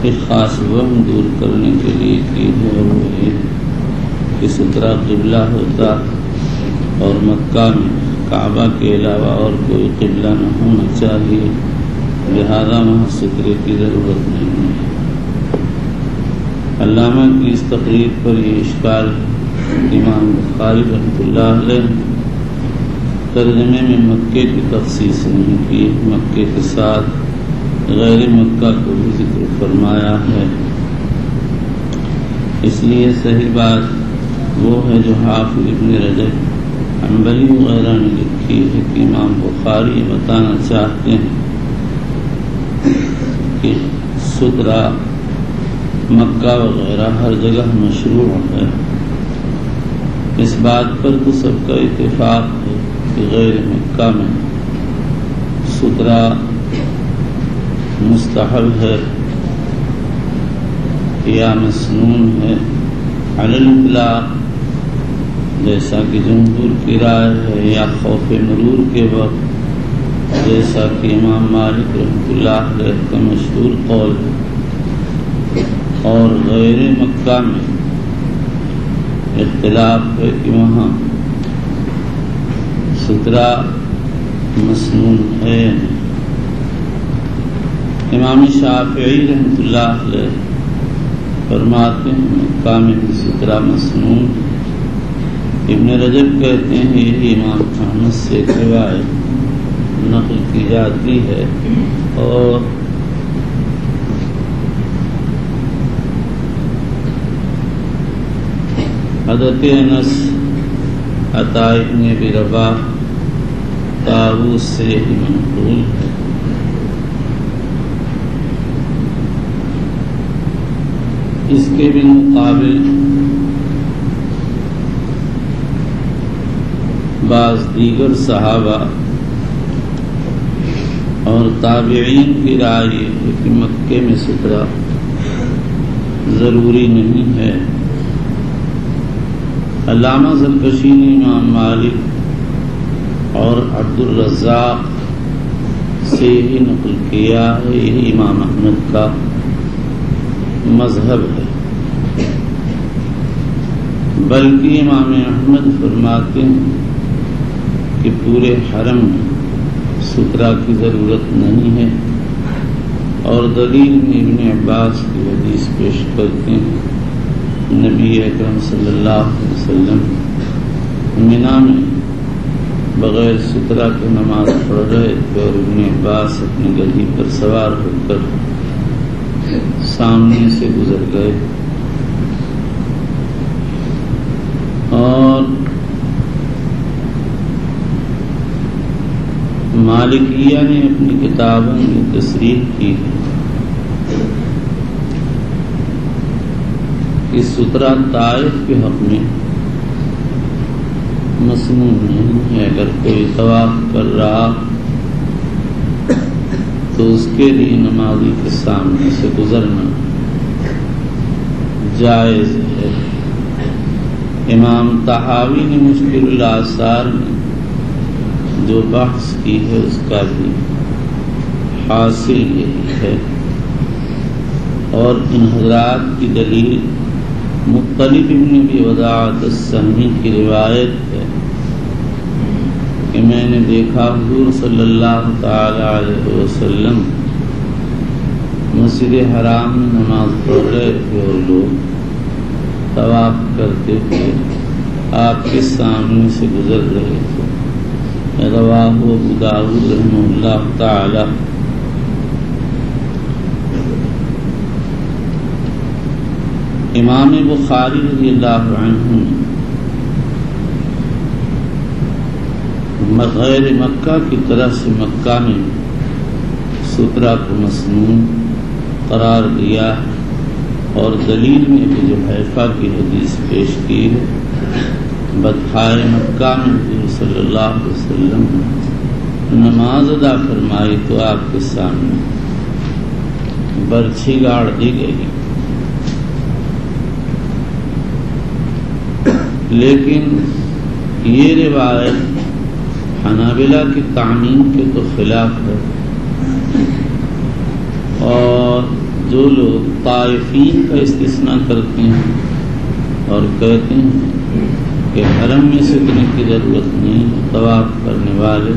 A: ایک خاص وہم دور کرنے کے لیے کی ہے، اور وہ یہ کہ سترہ قبلہ ہوتا اور مکہ میں کعبہ کے علاوہ اور کوئی قبلہ نہ ہونا چاہیے، لہذا وہاں سترے کی ضرورت نہیں ہے. علامہ کی اس تقریر پر یہ اشکال امام بخاری رحمۃ اللہ علیہ ترجمے میں مکے کی تخصیص نہیں کی، مکے کے ساتھ غیر مکہ کو بھی ذکر فرمایا ہے. اس لیے صحیح بات وہ ہے جو حافظ ابن رجب حنبلی وغیرہ نے لکھی ہے کہ امام بخاری بتانا چاہتے ہیں کہ سترہ مکہ وغیرہ ہر جگہ مشروع ہے، اس بات پر تو سب کا اتفاق ہے کہ غیر مکہ میں سترہ مستحب ہے یا مسنون ہے علی الاطلاق، جیسا کہ جمہور کی رائے ہے، یا خوف مرور کے وقت جیسا کہ امام مالک رحمۃ اللہ علیہ کا مشہور قول ہے، اور غیر مکہ میں اختلاف ہے کہ وہاں سترہ مسنون ہے۔ امام شافعی رحمۃ اللہ علیہ فرماتے ہیں مکہ میں سترہ مسنون۔ ابن رجب کہتے ہیں یہی امام احمد سے ایک روایت نقل کی جاتی ہے، اور حضرت انس، عطا ابن ابی رباح، طاووس سے یہی منقول ہے۔ اس کے بالمقابل بعض دیگر صحابہ اور تابعین کی رائے ہے کہ مکے میں سترہ ضروری نہیں ہے۔ علامہ زرکشی نے امام مالک اور عبد الرزاق سے یہی نقل کیا ہے، یہی امام احمد کا مذہب ہے، بلکہ امام احمد فرماتے ہیں کہ پورے حرم میں سترہ کی ضرورت نہیں ہے، اور دلیل میں ابن عباس کی حدیث پیش کرتے ہیں، نبی اکرم صلی اللہ علیہ وسلم منا میں بغیر سترہ کے نماز پڑھ رہے تھے، اور ابن عباس اپنی گدھی پر سوار ہو کر سامنے سے گزر گئے، اور مالکیہ نے اپنی کتابوں میں تصریح کی کہ سترہ طائف کے حق میں مسنون نہیں ہے۔ اگر کوئی طواف کر رہا تو اس کے لیے نمازی کے سامنے سے گزرنا جائز ہے۔ امام طحاوی نے مشکل الآثار میں جو بحث کی ہے اس کا بھی حاصل یہی ہے، اور ان حضرات کی دلیل مطلب ابن ابی وداعۃ السہمی کی روایت ہے کہ میں نے دیکھا حضور صلی اللہ تعالی علیہ وسلم مسجد حرام میں نماز پڑھ رہے تھے اور لوگ طواف کرتے تھے، آپ کے سامنے سے گزر رہے تھے۔ رواہ ابو داؤد رحمہ اللہ تعالی۔ امام بخاری رضی اللہ عنہ غیر مکہ کی طرح سے مکہ میں سترہ کو مسنون قرار دیا، اور دلیل میں بھی جحیفہ کی حدیث پیش کی ہے، بطحائے مکہ میں حضور صلی اللہ علیہ وسلم نماز ادا فرمائی تو آپ کے سامنے برچھی گاڑ دی گئی، لیکن یہ روایت حنابلہ کی تعمیم کے تو خلاف ہے، اور جو لوگ طائفین کا استثناء کرتے ہیں اور کہتے ہیں کہ حرم میں سترے کی ضرورت نہیں، طواف کرنے والے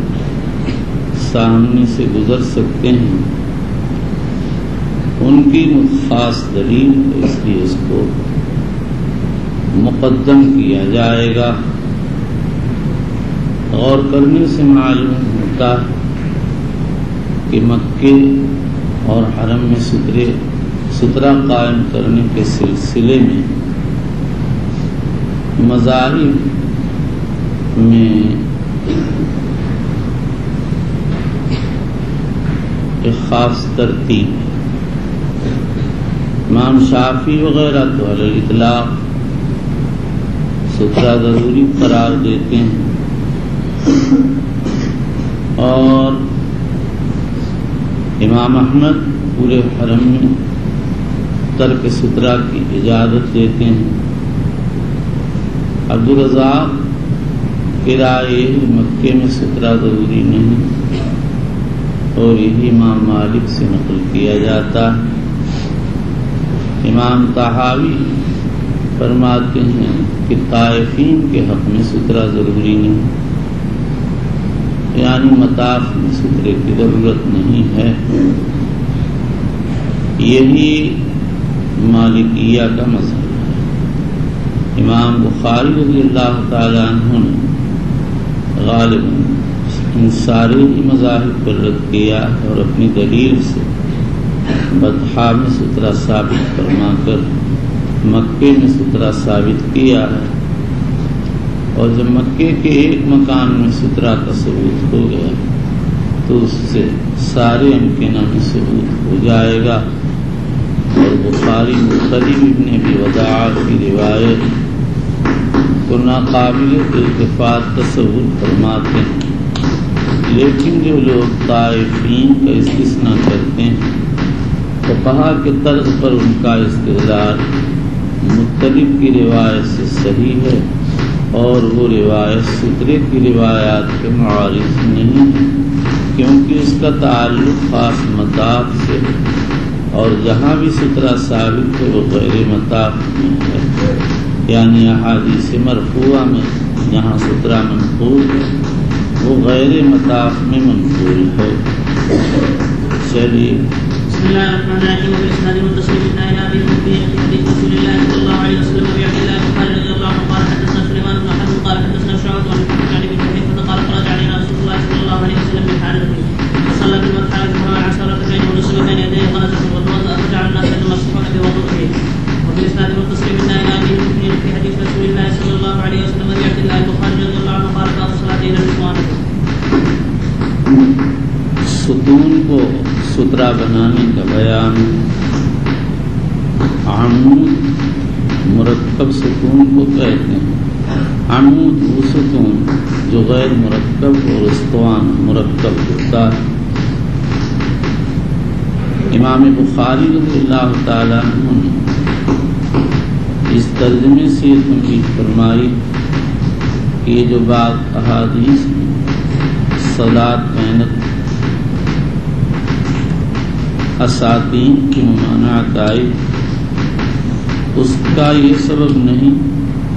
A: سامنے سے گزر سکتے ہیں، ان کی خاص دلیل ہے، اس لیے اس کو مقدم کیا جائے گا۔ غور کرنے سے معلوم ہوتا ہے کہ مکے اور حرم میں سترہ قائم کرنے کے سلسلے میں مذاہب میں ایک خاص ترتیب. امام شافعی وغیرہ تو علی الاطلاق سترہ ضروری قرار دیتے ہیں، اور امام احمد پورے حرم میں ترک سترہ کی اجازت دیتے ہیں. عبدالرزاق کی رائے مکے میں سترہ ضروری نہیں، اور یہی امام مالک سے نقل کیا جاتا ہے. امام طحاوی فرماتے ہیں کہ طائفین کے حق میں سترہ ضروری نہیں، یعنی مطاف میں سترے کی ضرورت نہیں ہے. یہی مالکیہ کا مسئلہ ہے. امام بخاری رضی اللہ تعالیٰ عنہ نے غالباً ان سارے ہی مذاہب پر رد کیا اور اپنی دلیل سے بطحا میں سترہ ثابت فرما کر مکے میں سترہ ثابت کیا ہے. اور جب مکے کے ایک مکان میں سترہ کا ثبوت ہو گیا تو اس سے سارے امکنہ میں ثبوت ہو جائے گا. اور بخاری مختلف ابن ابی وداع کی روایت کو ناقابل التفات تصور فرماتے ہیں، لیکن جو لوگ طائفین کا استثناء کرتے ہیں فقہا کے طرز پر ان کا استدلال مختلف کی روایت سے صحیح ہے، اور وہ روایت سترے کی روایات کے معارض نہیں ہے، کیونکہ اس کا تعلق خاص مطاف سے، اور جہاں بھی سترہ ثابت ہے وہ غیر مطاف میں ہے. یعنی احادیث مرفوعہ میں جہاں سترہ منقول ہے وہ غیر مطاف میں منقول ہے. چلیے.
B: بسم الله الرحمن الرحيم. وبالاسناد المتصل بالله ابي بكر في حديث رسول الله صلى الله عليه وسلم وفي عبد الله قال رضي الله عنه قال حدثنا سليمان بن حرب قال حدثنا شعبة عن ابي حنيفة قال خرج علينا رسول الله صلى الله عليه وسلم من حالته فصلى في المدخل الظهر العصر ركعتين ونصب بين يديه قناة وتوضأ فجعل الناس يتمسحون بوضوءه. وفي الاسناد المتصل بالله ابي بكر في حديث رسول الله صلى الله عليه وسلم وفي عبد الله البخاري رضي الله عنه قال بعض الصلاتين الرضوان.
A: ستون کو سترہ بنانے کا بیان. عمود مرکب ستون کو کہتے ہیں. عمود وہ ستون جو غیر مرکب اور استوان مرکب ہوتا ہے. امام بخاری رضی اللہ تعالیٰ عنہ نے اس ترجمے سے یہ تنبیہ فرمائی کہ یہ جو بات احادیث میں صلاۃ بینت اساتین کی ممانعت آئی، اس کا یہ سبب نہیں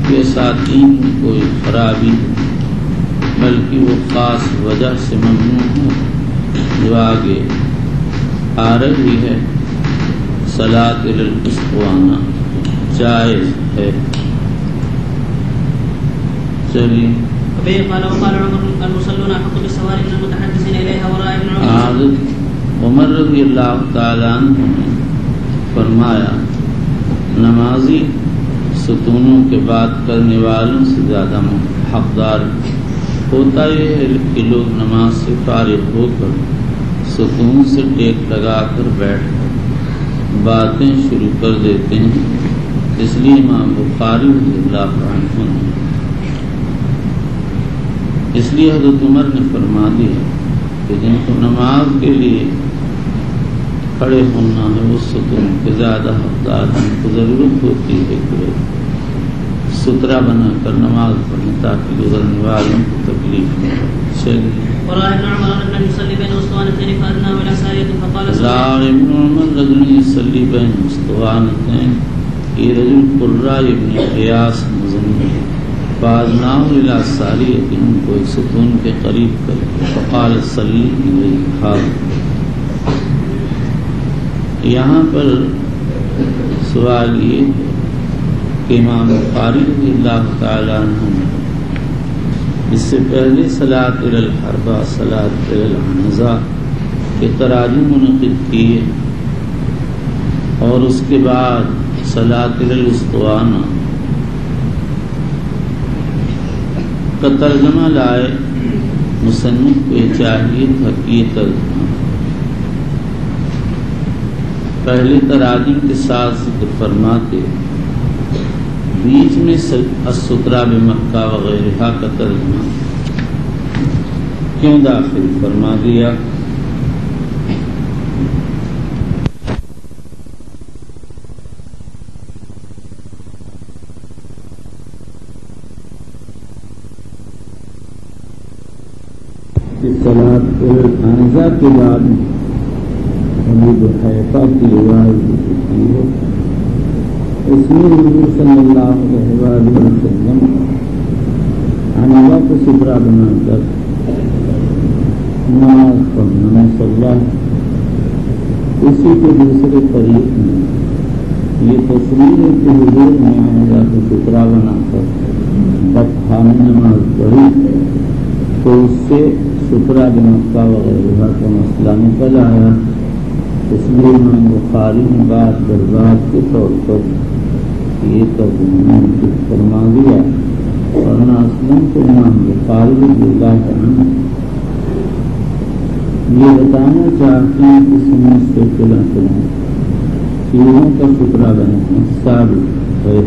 A: کہ اساتین میں کوئی خرابی، بلکہ وہ خاص وجہ سے ممنوع ہو جو آگے آ رہی ہے. صلاۃ الاسطوانہ جائز ہے. چلیے.
B: قال وقال عمر المصلون احق بالسواري من المتحدثين اليها وراء ابن عمر.
A: عمر رضی اللہ تعالیٰ عنہ نے فرمایا نمازی ستونوں کے بات کرنے والوں سے زیادہ حقدار ہوتا یہ ہے کہ لوگ نماز سے فارغ ہو کر ستون سے ٹیک لگا کر بیٹھ کر باتیں شروع کر دیتے ہیں. اس لیے امام بخاری رضی اللہ عنہ نے اس لیے حضرت عمر نے فرما دیا کہ جن کو نماز کے لیے کھڑے ہونا ہے وہ ستون کے زیادہ حقدار ہیں. کو ضرورت ہوتی ہے کہ سترہ بنا کر نماز پڑھیں تاکہ گزرنے والوں کو تکلیف نہ ہو. چلیے. راہ ابن عمر رجل یصلی بین اسطوانتین، یہ رجل قرہ ابن قیاس مزنی فازناہ الی ساریۃ، ان کو ایک ستون کے قریب کر فقال صلی الیہا. یہاں پر سوال یہ ہے کہ امام بخاری رضی اللہ تعالیٰ عنہ نے اس سے پہلے صلاۃ الی الحربہ، صلاۃ الی العنزہ کے تراجم منعقد کیے، اور اس کے بعد صلاۃ الی الاسطوانہ کا ترجمہ لائے. مصنف کو یہ چاہیے تھا کہ یہ ترجمہ پہلے تراجم کے ساتھ ذکر فرماتے بیچ میں السترہ بمکہ وغیرہ کا ترجمہ کیوں داخل فرما دیا؟ صلاۃ الجنازہ کے بعد ابو حذیفہ کی روایت ہوتی ہے، اس میں حضور صلی اللہ علیہ وسلم انواع کو سترہ بنا کر نماز پڑھنا صلی اسی کے دوسرے طریق میں یہ تصویر ہے کہ حضور نے انواع کو سترہ بنا کر بطحا میں نماز پڑھی تو اس سے سترہ بمکہ وغیرہ کا مسئلہ نکل آیا۔ اس لیے امام بخاری نے بات در بات کے طور پر یہ ترجمہ فرما دیا، ورنہ اصلاً تو امام بخاری رضی اللہ عنہ یہ بتانا چاہتے ہیں کہ سنت سے چلا چیزوں کا سترہ بنانا ثابت ہے۔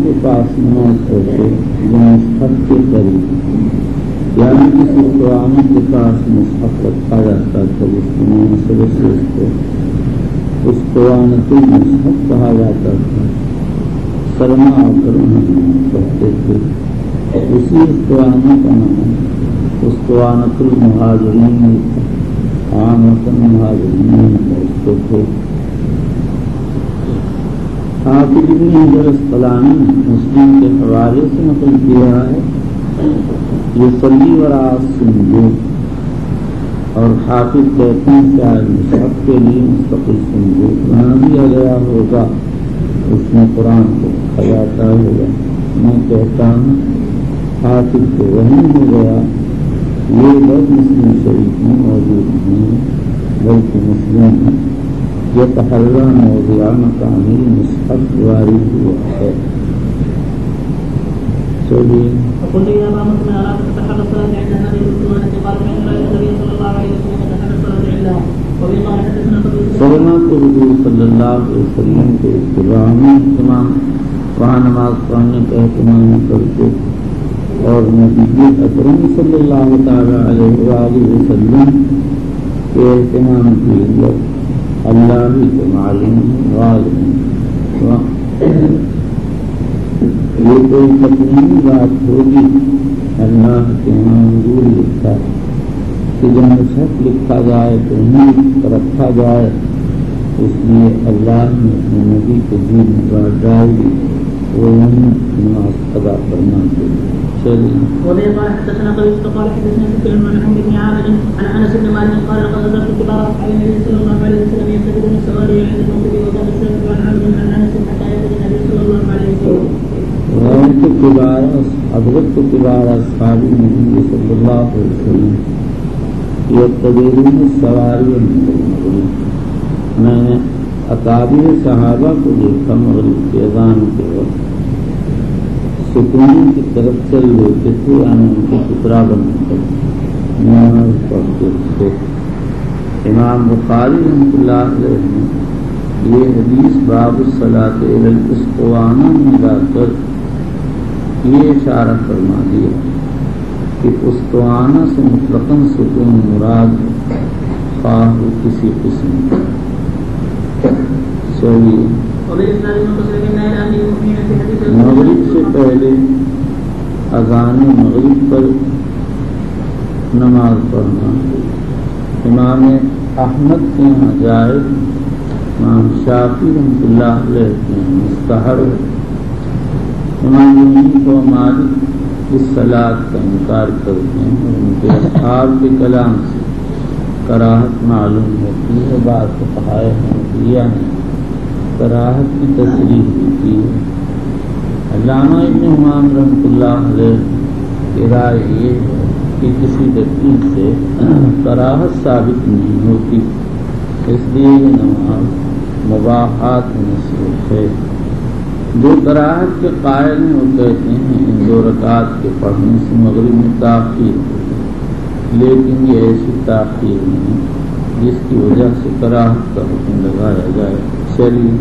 A: کے پاس نماز پڑھتے جو مصحف کے قریب، یعنی کسی قرآن کے پاس مصحف رکھا جاتا تھا جس کی مناسبت سے اس قرآن کو مصحف کہا جاتا تھا، سرما آ کر انہیں پڑھتے تھے۔ اسی قرآن کا نام اس قرآن المہاجرین عام مہاجرین پڑھتے تھے۔ حافظ ابن حجر اسقلانی مسلم کے حوالے سے نقل کیا ہے، یہ صلی وراء سنجود، اور حافظ کہتے ہیں شاید مصحف کے لیے مستقل سنجود بنا دیا گیا ہوگا، اس میں قرآن کو رکھا جاتا ہوگا۔ میں کہتا ہوں حافظ کو وہی ہو گیا، یہ لفظ مسلم شریف میں موجود نہیں بلکہ مسلم ہے، یہ تحرہ موضوع مقامی مصحف وارد ہوا ہے۔ چلیے سلمہ کو حضور صلی اللہ علیہ وسلم کے اتباع میں اہتمام، وہاں نماز پڑھنے کا اہتمام کرتے، اور نبی اکرم صلی اللہ تعالی علیہ وآلہ وسلم کے اہتمام کی اللہ ہی کو معلوم غالب۔ یہ کوئی تقریبی بات ہوگی، اللہ کے منظور لکھا کہ جب مصحف لکھا جائے تو نیت رکھا جائے، اس لیے اللہ نے اپنے نبی کو دین میں بات ڈال دی، وہ نماز ادا کرنا چاہیے۔
B: وبه قال حدثنا قيس قال حدثنا سفيان عن محمد بن عامر عن انس بن مالك قال لقد ذكرت كبار اصحاب النبي صلى الله عليه وسلم ينتقدون السواري عند المغرب وكان الشيخ عن عامر عن انس حتى ياتي النبي صلى الله عليه وسلم۔ حضرت کبار اصحاب النبی صلی اللہ علیہ وسلم یقتدون السواری عند المغرب، میں نے اکابر صحابہ کو دیکھا مغرب کی اذان کے وقت ستون کی طرف چل لیتے تھے، یعنی ان کے سترہ بنا کر نماز پڑھتے تھے۔
A: امام بخاری رحمۃ اللہ علیہ نے یہ حدیث باب الصلاۃ علی الاسطوانہ میں لا کر یہ اشارہ فرما دیا کہ اسطوانہ سے مطلقاً سکون مراد خواہ کسی قسم چلیے مغرب سے پہلے اذان مغرب پر نماز پڑھنا امام احمد کے یہاں جائز، امام شافعی رحمۃ اللہ علیہ کے مستحب، امام حنیفہ و مالک اس صلاۃ کا انکار کرتے ہیں اور ان کے اصحاب کے کلام سے کراہت معلوم ہوتی ہے۔ بعض فقہائے حنفیہ نے کراہت کی تصریح بھی کی ہے۔ علامہ ابن حمام رحمۃ اللہ علیہ کی رائے یہ ہے کہ کسی دلیل سے کراہت ثابت نہیں ہوتی، اس لیے یہ نماز مباحات میں سے ہے۔ جو کراہت کے قائل ہیں وہ کہتے ہیں ان 2 رکعات کے پڑھنے سے مغرب میں تاخیر ہوگی، لیکن یہ ایسی تاخیر نہیں جس کی وجہ سے کراہت کا حکم لگایا جائے۔ چلیے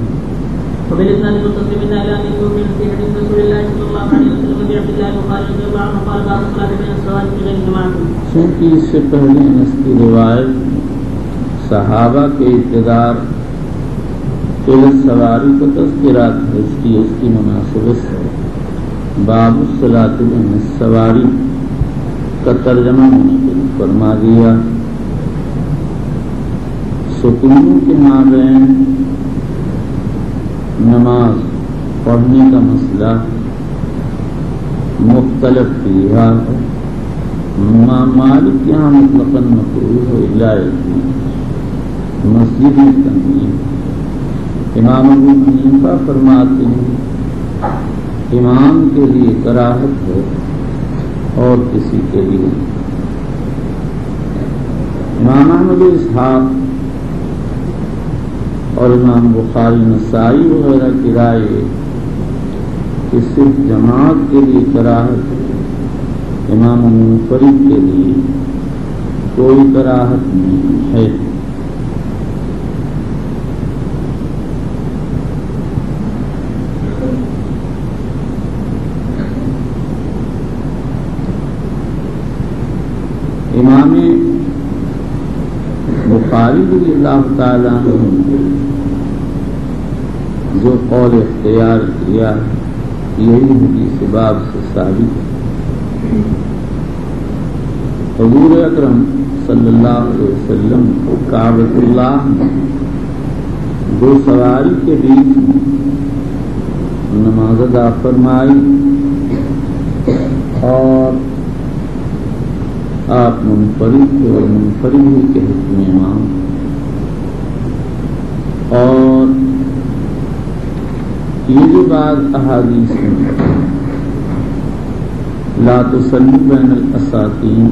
C: وبالإسناد المتصل من إلى أن يكون في حديث رسول الله صلى الله عليه وسلم وفي عبد الله البخاري رضي الله عنه قال باب الصلاة بين الصلوات في غير جماعة۔
A: چونکہ اس سے پہلے انس کی روایت صحابہ کے اقتدار سواری کو تذکرات ہے، اس کی مناسبت سے باب الصلاۃ بین السواری کا ترجمہ منعقد فرما دیا۔ سکونوں کے مابین نماز پڑھنے کا مسئلہ مختلف کیا ہے۔ امام مالک یہاں مطلقاً مکروہ ہے الا مسجد میں تنظیم۔ امام ابو حنیفہ فرماتے ہیں امام کے لیے کراہت ہے اور کسی کے لیے۔ امام احمد اسحاق اور امام بخاری نسائی وغیرہ کی رائے کہ صرف جماعت کے لیے کراہت ہے، امام منفرد کے لیے کوئی کراہت نہیں ہے۔ امام بخاری رضی اللہ تعالیٰ عنہ جو قول اختیار کیا یہی حدیث باب سے ثابت ہے۔ حضور اکرم صلی اللہ علیہ وسلم کو کعبۃ اللہ میں 2 سواری کے بیچ میں نماز ادا فرمائی اور آپ منفرد تھے اور منفرد ہی کے حکم امام، اور یہ جو بعض احادیث ہیں لا تصلی بین الاساطین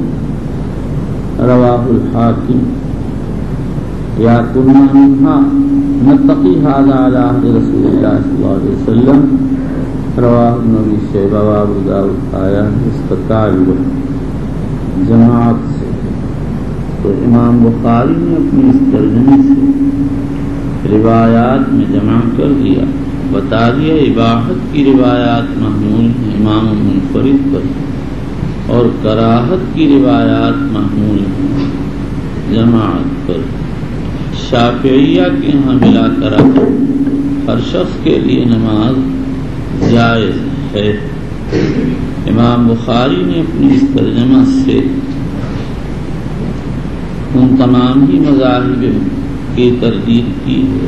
A: رواہ الحاکم یا کنا منہا نتقی ھذا علی عہد رسول اللہ صلی اللہ علیہ وسلم رواہ ابن شیبہ و ابو داؤد آیا اس کا تعلق جماعت سے۔ تو امام بخاری نے اپنی اس ترجمے سے روایات میں جمع کر دیا، بتا دیا اباحت کی روایات محمول ہیں امام منفرد پر اور کراہت کی روایات محمول ہیں جماعت پر۔ شافعیہ کے یہاں ملا کر ہر شخص کے لیے نماز جائز ہے۔ امام بخاری نے اپنی اس ترجمہ سے ان تمام ہی مذاہب کی تردید کی ہے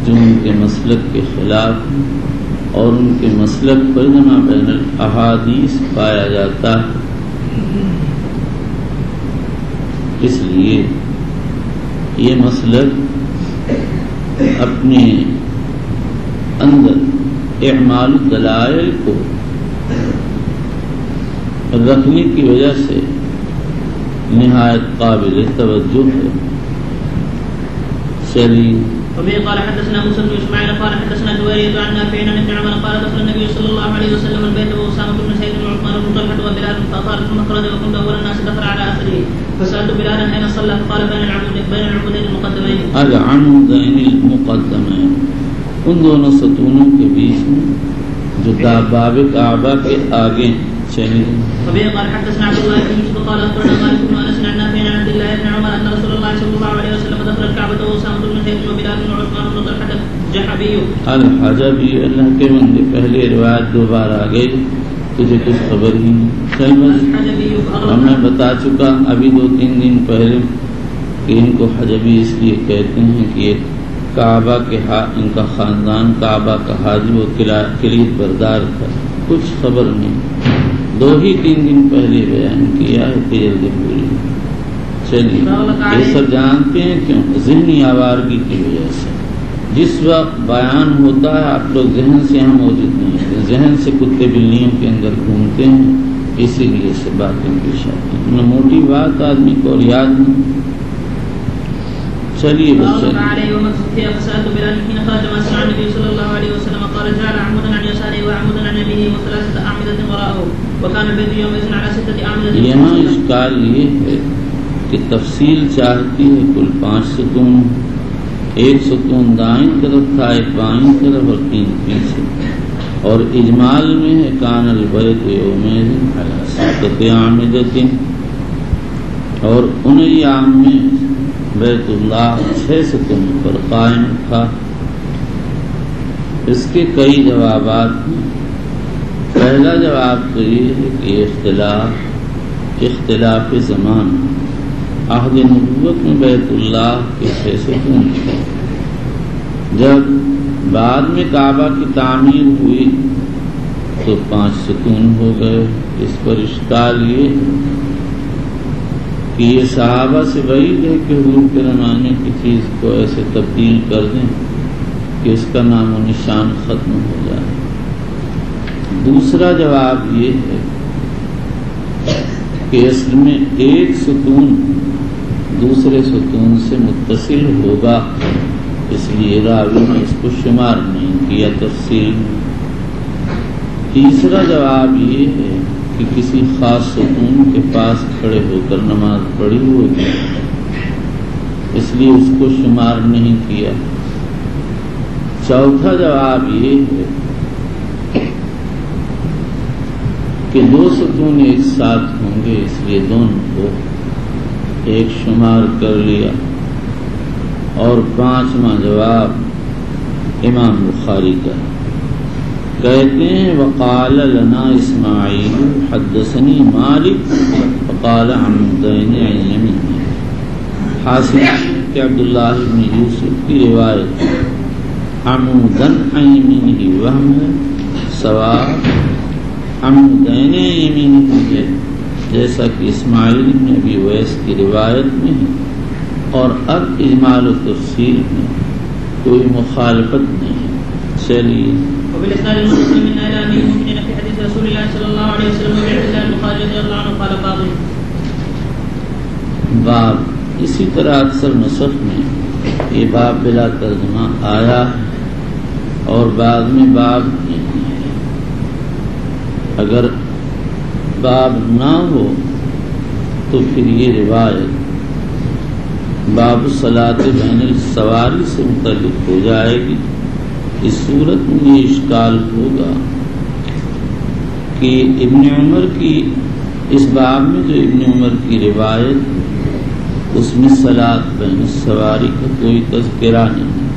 A: جو ان کے مسلک کے خلاف ہیں اور ان کے مسلک پر جمع بین الاحادیث پایا جاتا ہے۔ اس لیے یہ مسلک اپنے اندر اعمال الدلائل کو رکھنے کی وجہ سے نہایت قابل توجہ ہے۔ چلیے
C: وبه قال حدثنا موسى بن اسماعيل قال حدثنا جويرية عن نافع عن ابن عمر قال دخل النبي صلى الله عليه وسلم البيت وأسامة بن زيد وعثمان بن طلحة وبلال فأطال ثم خرج وكنت أول الناس دخل على أثره فسألت بلالا أين صلى فقال بين العمودين المقدمين
A: العمودین المقدمین، ان دونوں ستونوں کے بیچ میں جو باب کعبہ کے آگے چلیے.
C: وبه قال حدثنا عبد الله بن يوسف قال اخبرنا مالك بن انس عن نافع عن عبد الله بن عمر ان رسول الله صلى الله عليه وسلم دخل الكعبه واسامه بن زيد وبلال بن عثمان بن طلحه الجحبي.
A: الحجبی، اللہ کے بندے پہلے روایت دوبارہ آ گئی، تجھے کچھ خبر ہی نہیں. ہم نے بتا چکا ابھی 2-3 دن پہلے کہ ان کو حجبی اس لیے کہتے ہیں کہ یہ کعبہ کے ان کا خاندان کعبہ کا حاجب و کلید بردار تھا. کچھ خبر نہیں، 2-3 دن پہلے بیان کیا ہے کہ جلدی پوری. چلیے، یہ سب جانتے ہیں کیوں؟ ذہنی آوارگی کی وجہ سے. جس وقت بیان ہوتا ہے آپ لوگ ذہن سے یہاں موجود نہیں ہوتے، ذہن سے کتے بلیوں کے اندر گھومتے ہیں، اسی لیے سے باتیں پیش آتی ہیں. موٹی بات آدمی کو اور یاد نہیں. چلیے بس یہاں اشکال یہ ہے کہ تفصیل چاہتی ہے کل 5 ستون، 1 ستون دائیں طرف تھا، 1 بائیں طرف اور 3 پیچھے. اور اجمال میں ہے کان البیت یومئذ علی 7 اعمدۃ، اور ان ایام میں بیت اللہ 6 ستون پر قائم تھا. اس کے کئی جوابات ہیں. پہلا جواب تو یہ ہے کہ اختلاف زمان. عہد نبوت میں بیت اللہ کے 6 ستون تھے. جب بعد میں کعبہ کی تعمیر ہوئی تو 5 ستون ہو گئے. اس پر اشکال یہ ہے کہ یہ صحابہ سے بعید ہے کہ حضور کے زمانے کی چیز کو ایسے تبدیل کر دیں کہ اس کا نام و نشان ختم ہو جائے. دوسرا جواب یہ ہے کہ اصل میں 1 ستون دوسرے ستون سے متصل ہوگا، اس لیے راوی نے اس کو شمار نہیں کیا تفصیل میں. تیسرا جواب یہ ہے کہ کسی خاص ستون کے پاس کھڑے ہو کر نماز پڑھی ہوگی، اس لیے اس کو شمار نہیں کیا. چوتھا جواب یہ ہے کہ 2 ستون ایک ساتھ ہوں گے، اس لیے دونوں کو ایک شمار کر لیا. اور 5واں جواب امام بخاری کا کہتے ہیں وقال لنا اسماعیل حدثنی مالک وقال عمودین عن یمینہ. حاصل کہ عبداللہ بن یوسف کی روایت عمودن عن یمینہ وہم ہے، ثواب عمودین عن یمینہ ہے، جیسا کہ اسماعیل بن ابی اویس کی روایت میں ہے. اور اب اجمال و تفصیل میں کوئی مخالفت نہیں. چلیے
C: وبالإسناد المتصل من إلى أمير المؤمنين في حديث رسول الله صلى الله عليه وسلم وعبد الله بن خالد رضي الله عنه قال
A: باب اسی طرح اکثر نسخ میں یہ باب بلا ترجمہ آیا ہے اور بعد میں باب نہیں ہے. اگر باب نہ ہو تو پھر یہ روایت باب الصلاۃ بین السواری سے متعلق ہو جائے گی. اس صورت میں یہ اشکال ہوگا کہ ابن عمر کی اس باب میں جو ابن عمر کی روایت اس میں صلاۃ بین السواری کا کوئی تذکرہ نہیں.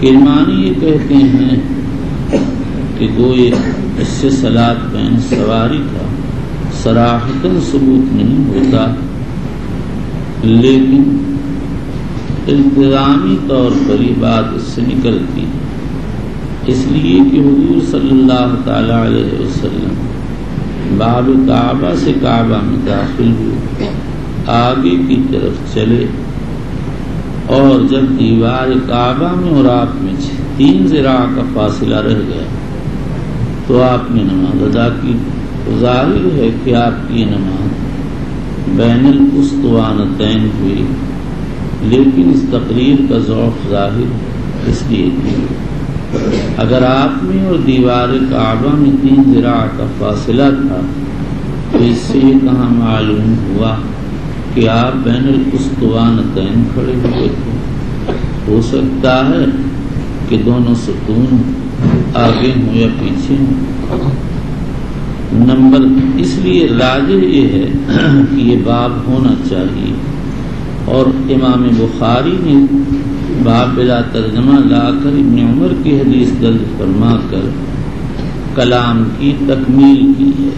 A: کرمانی یہ کہتے ہیں کہ گوئے اس سے صلاۃ بین السواری کا صراحتاً ثبوت نہیں ہوتا، لیکن التزامی طور پر یہ بات اس سے نکلتی ہے. اس لیے کہ حضور صلی اللہ تعالی علیہ وسلم باب کعبہ سے کعبہ میں داخل ہوئے، آگے کی طرف چلے، اور جب دیوار کعبہ میں اور آپ میں 3 ذراع کا فاصلہ رہ گیا تو آپ نے نماز ادا کی. ظاہر ہے کہ آپ کی نماز بین الاسطوانتین ہوئی، لیکن اس تقریر کا ذوق ظاہر اس لیے اگر آپ میں اور دیوار کعبہ میں 3 ذراع کا فاصلہ تھا تو اس سے یہ کہاں معلوم ہوا کہ آپ بین الاسطوانتین کھڑے ہوئے تھے، ہو سکتا ہے کہ دونوں ستون آگے ہوں یا پیچھے ہوں۔ نمبر اس لیے راجح یہ ہے کہ یہ باب ہونا چاہیے، اور امام بخاری نے باب بلا ترجمہ لا کر ابن عمر کی حدیث درج فرما کر کلام کی تکمیل کی ہے،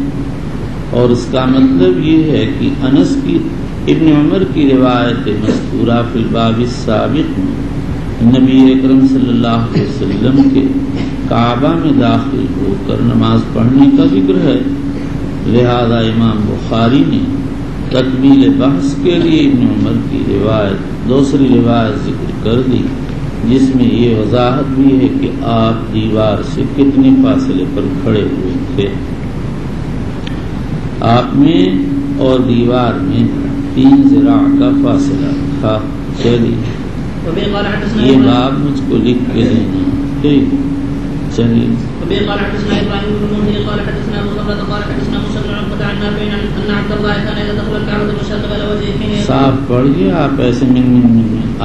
A: اور اس کا مطلب یہ ہے کہ انس کی ابن عمر کی روایت مذکورہ فی الباب السابق میں نبی اکرم صلی اللہ علیہ وسلم کے کعبہ میں داخل ہو کر نماز پڑھنے کا ذکر ہے، لہذا امام بخاری نے تکمیل بحث کے لیے ابن عمر کی روایت دوسری روایت ذکر کر دی، جس میں یہ وضاحت بھی ہے کہ آپ دیوار سے کتنے فاصلے پر کھڑے ہوئے تھے۔ آپ میں اور دیوار میں 3 ذراع کا فاصلہ تھا۔ چلیے یہ باب مجھ کو لکھ کے دینا، ٹھیک؟ چلیے
C: قال حدثنا ابراهيم بن المنذر قال حدثنا ابو بكر قال حدثنا موسى بن عقبة عن نافع ان عبد الله كان يدخل الكعبة مستقبل وجهه
A: صاف پڑھیے آپ، ایسے من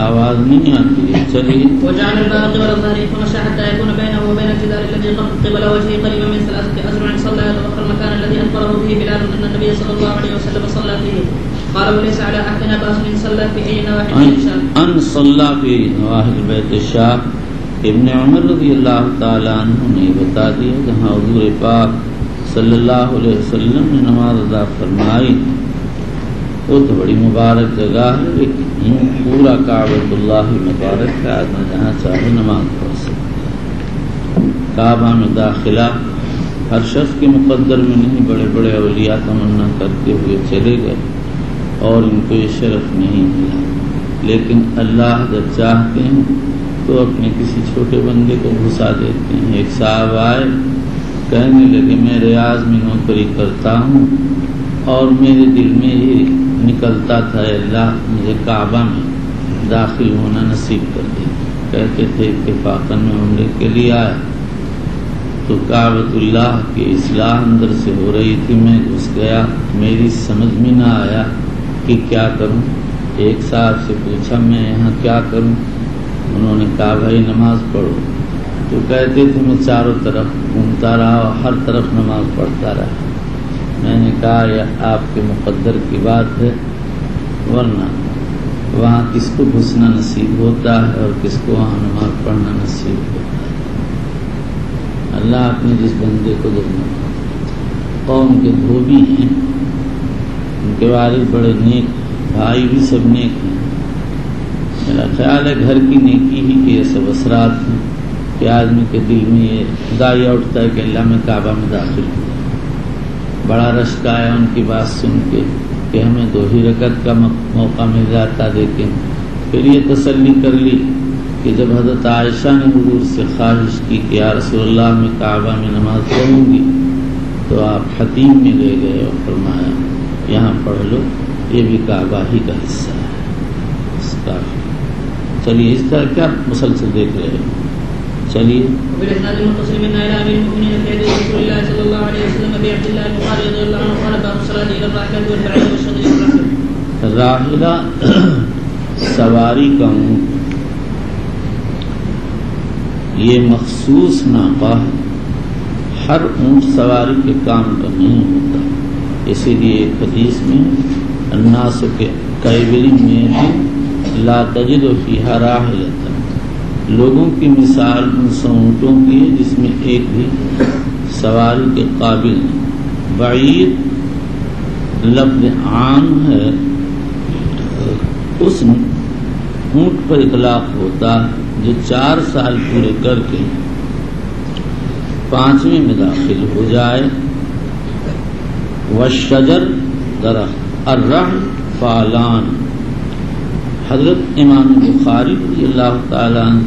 A: آواز نہیں آتی ہے۔ چلیے
C: وجعل الباب قبل الظهر فمشى حتى يكون بينه وبين الجدار الذي قبل وجهه قريبا من 3 أذرع صلى يتوخى المكان الذي أخبره به بلال أن النبي صلى الله عليه وسلم صلى فيه قال وليس على أحدنا بأس إن صلى في أي نواحي الشام
A: ان صلى في نواحي البيت الشام۔ ابن عمر رضی اللہ تعالیٰ عنہ نے بتا دیا جہاں حضور پاک صلی اللہ علیہ وسلم نے نماز ادا فرمائی، وہ تو بڑی مبارک جگہ ہے، لیکن پورا کعبۃ اللہ مبارک ہے، آدمی جہاں چاہے نماز پڑھ سکتا ہے۔ کعبہ میں داخلہ ہر شخص کے مقدر میں نہیں، بڑے بڑے اولیاء تمنا کرتے ہوئے چلے گئے اور ان کو یہ شرف نہیں ملا، لیکن اللہ جب چاہتے ہیں تو اپنے کسی چھوٹے بندے کو گھسا دیتے ہیں۔ ایک صاحب آئے، کہنے لگے میں ریاض میں نوکری کرتا ہوں اور میرے دل میں یہ نکلتا تھا اللہ مجھے کعبہ میں داخل ہونا نصیب کر دے۔ کہتے تھے اتفاقاً میں عمرے کے لیے آیا تو کعبۃ اللہ کی اصلاح اندر سے ہو رہی تھی، میں گھس گیا، میری سمجھ میں نہ آیا کہ کیا کروں۔ ایک صاحب سے پوچھا میں یہاں کیا کروں؟ انہوں نے کہا بھائی نماز پڑھو۔ تو کہتے تھے میں چاروں طرف گھومتا رہا اور ہر طرف نماز پڑھتا رہا۔ میں نے کہا یہ آپ کے مقدر کی بات ہے، ورنہ وہاں کس کو گھسنا نصیب ہوتا ہے اور کس کو وہاں نماز پڑھنا نصیب ہوتا ہے۔ اللہ اپنے جس بندے کو دیکھنا۔ قوم کے دھوبی ہیں، ان کے والد بڑے نیک، بھائی بھی سب نیک ہیں۔ میرا خیال ہے گھر کی نیکی ہی کے یہ سب اثرات ہیں کہ آدمی کے دل میں یہ دائیا اٹھتا ہے کہ اللہ میں کعبہ میں داخل ہوں۔ بڑا رشک آیا ان کی بات سن کے کہ ہمیں 2 ہی رکعت کا موقع مل جاتا، لیکن پھر یہ تسلی کر لی کہ جب حضرت عائشہ نے حضور سے خواہش کی کہ یا رسول اللہ میں کعبہ میں نماز پڑھوں گی، تو آپ حتیم میں لے گئے اور فرمایا یہاں پڑھ لو، یہ بھی کعبہ ہی کا حصہ ہے۔ اس کا چلیے اس طرح کیا مسلسل دیکھ رہے ہیں، چلیے
C: وبالاسناد المتصل من الى امير المؤمنين في رسول الله صلى الله عليه وسلم ابي عبد الله البخاري رضي الله عنه قال باب الصلاه الى الراحله والبعير والشجر والرحل۔
A: راحلہ سواری کا اونٹ، یہ مخصوص ناقہ ہر اونٹ سواری کے کام کا نہیں ہوتا، اسی لیے ایک حدیث میں الناس کے کیبری میں لا تجد فیہا راحلۃ، لوگوں کی مثال ان اونٹوں کی ہے جس میں ایک بھی سواری کے قابل نہیں۔ بعیر لفظ عام ہے، اس اونٹ پر اطلاق ہوتا جو 4 سال پورے کر کے 5ویں میں داخل ہو جائے۔ والشجر درخت، الرحل فالان۔ حضرت امام بخاری رضی اللہ تعالیٰ عنہ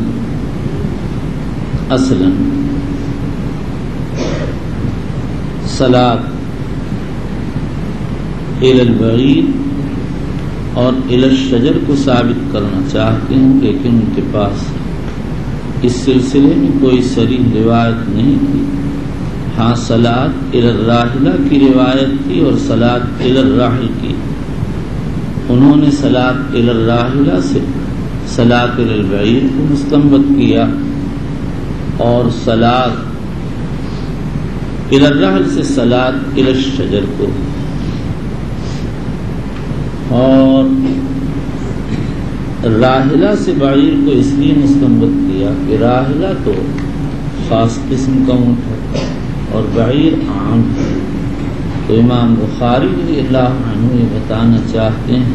A: اصلاً صلاۃ الی البعیر اور الی الشجر کو ثابت کرنا چاہتے ہیں، لیکن ان کے پاس اس سلسلے میں کوئی صریح روایت نہیں تھی۔ ہاں صلاۃ الی الراحلہ کی روایت تھی اور صلاۃ الی الراحل کی، انہوں نے صلاۃ الی الراحلہ سے صلاۃ الی البعیر کو مستنبط کیا اور صلاۃ الی الرحل سے صلاۃ الی الشجر کو، اور راحلہ سے بعیر کو اس لیے مستنبط کیا کہ راحلہ تو خاص قسم کا اونٹ ہے اور بعیر عام ہے۔ تو امام بخاری رضی اللہ عنہ یہ بتانا چاہتے ہیں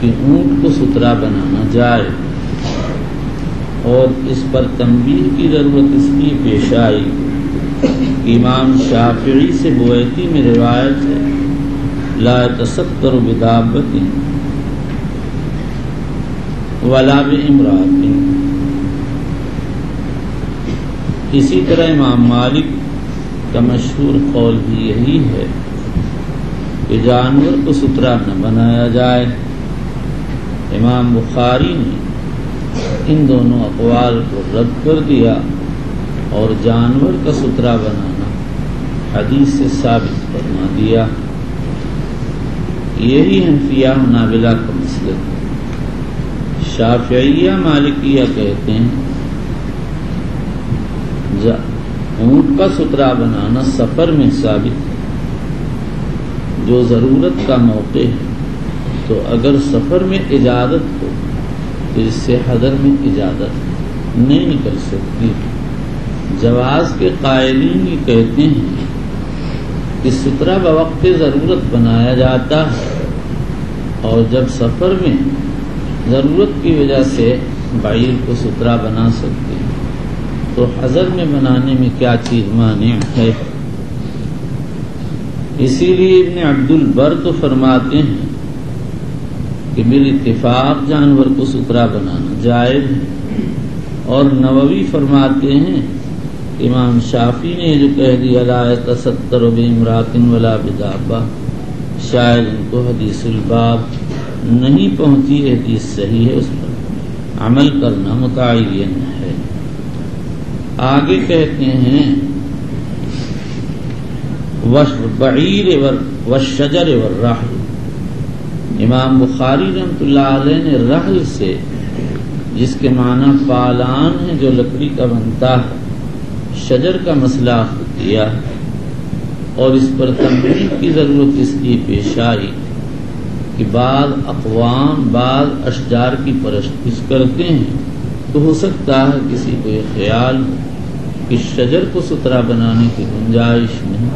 A: کہ اونٹ کو سترا بنانا جائے، اور اس پر تنبیہ کی ضرورت اس لیے پیش آئی کہ امام شافعی سے بویتی میں روایت ہے لا يتستر بدابۃ ولا بامرأۃ۔ اسی طرح امام مالک کا مشہور قول بھی یہی ہے کہ جانور کو سترا نہ بنایا جائے۔ امام بخاری نے ان دونوں اقوال کو رد کر دیا اور جانور کا سترا بنانا حدیث سے ثابت فرما دیا۔ یہی حنفیہ حنابلہ کا مسلک ہے۔ شافعیہ مالکیہ کہتے ہیں اونٹ کا سترا بنانا سفر میں ثابت ہے، جو ضرورت کا موقع ہے، تو اگر سفر میں اجازت ہو تو اس سے حضر میں اجازت نہیں نکل سکتی۔ جواز کے قائلین یہ کہتے ہیں کہ سترا بوقت ضرورت بنایا جاتا ہے، اور جب سفر میں ضرورت کی وجہ سے بعیر کو سترا بنا سکتے ہیں تو حضر میں بنانے میں کیا چیز مانع ہے؟ اسی لیے ابن عبد البر تو فرماتے ہیں کہ بالاتفاق جانور کو سترا بنانا جائز ہے، اور نووی فرماتے ہیں امام شافعی نے جو کہہ دیا لا يتستر بامرأۃ ولا بدابہ، شاید ان کو حدیث الباب نہیں پہنچی، حدیث صحیح ہے، اس پر عمل کرنا متعین ہے۔ آگے کہتے ہیں وَالْبَعِيرِ وَالشَّجَرِ وَالرَّحْلِ۔ امام بخاری رحمۃ اللہ علیہ نے رحل سے، جس کے معنی پالان ہے جو لکڑی کا بنتا ہے، شجر کا مسئلہ کیا، اور اس پر تنبیہ کی ضرورت اس لیے پیش آئی کہ بعض اقوام بعض اشجار کی پرستش کرتے ہیں، تو ہو سکتا ہے کسی کو یہ خیال ہو کہ شجر کو سترا بنانے کی گنجائش نہیں،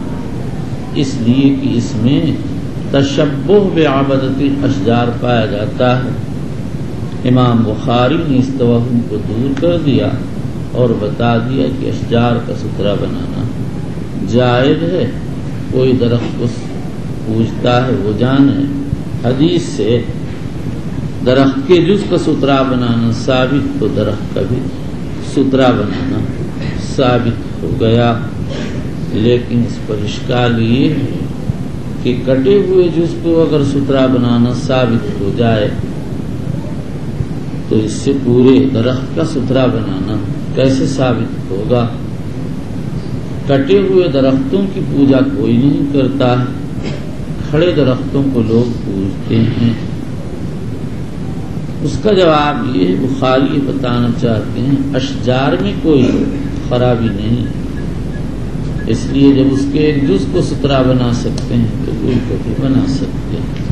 A: اس لیے کہ اس میں تشبہ بعبادت الاشجار پایا جاتا ہے۔ امام بخاری نے اس توہم کو دور کر دیا اور بتا دیا کہ اشجار کا سترا بنانا جائز ہے۔ کوئی درخت کو پوجتا ہے وہ جانے، حدیث سے درخت کے جز کا سترا بنانا ثابت، تو درخت کا بھی سترا بنانا ثابت ہو گیا۔ لیکن اس پر اشکال یہ ہے کہ کٹے ہوئے جز کو اگر سترا بنانا ثابت ہو جائے تو اس سے پورے درخت کا سترا بنانا کیسے ثابت ہوگا؟ کٹے ہوئے درختوں کی پوجا کوئی نہیں کرتا ہے، کھڑے درختوں کو لوگ پوجتے ہیں۔ اس کا جواب یہ ہے، بخاری یہ بتانا چاہتے ہیں اشجار میں کوئی خرابی نہیں، اس لیے جب اس کے ایک جز کو سترا بنا سکتے ہیں تو کوئی کو بھی بنا سکتے ہیں۔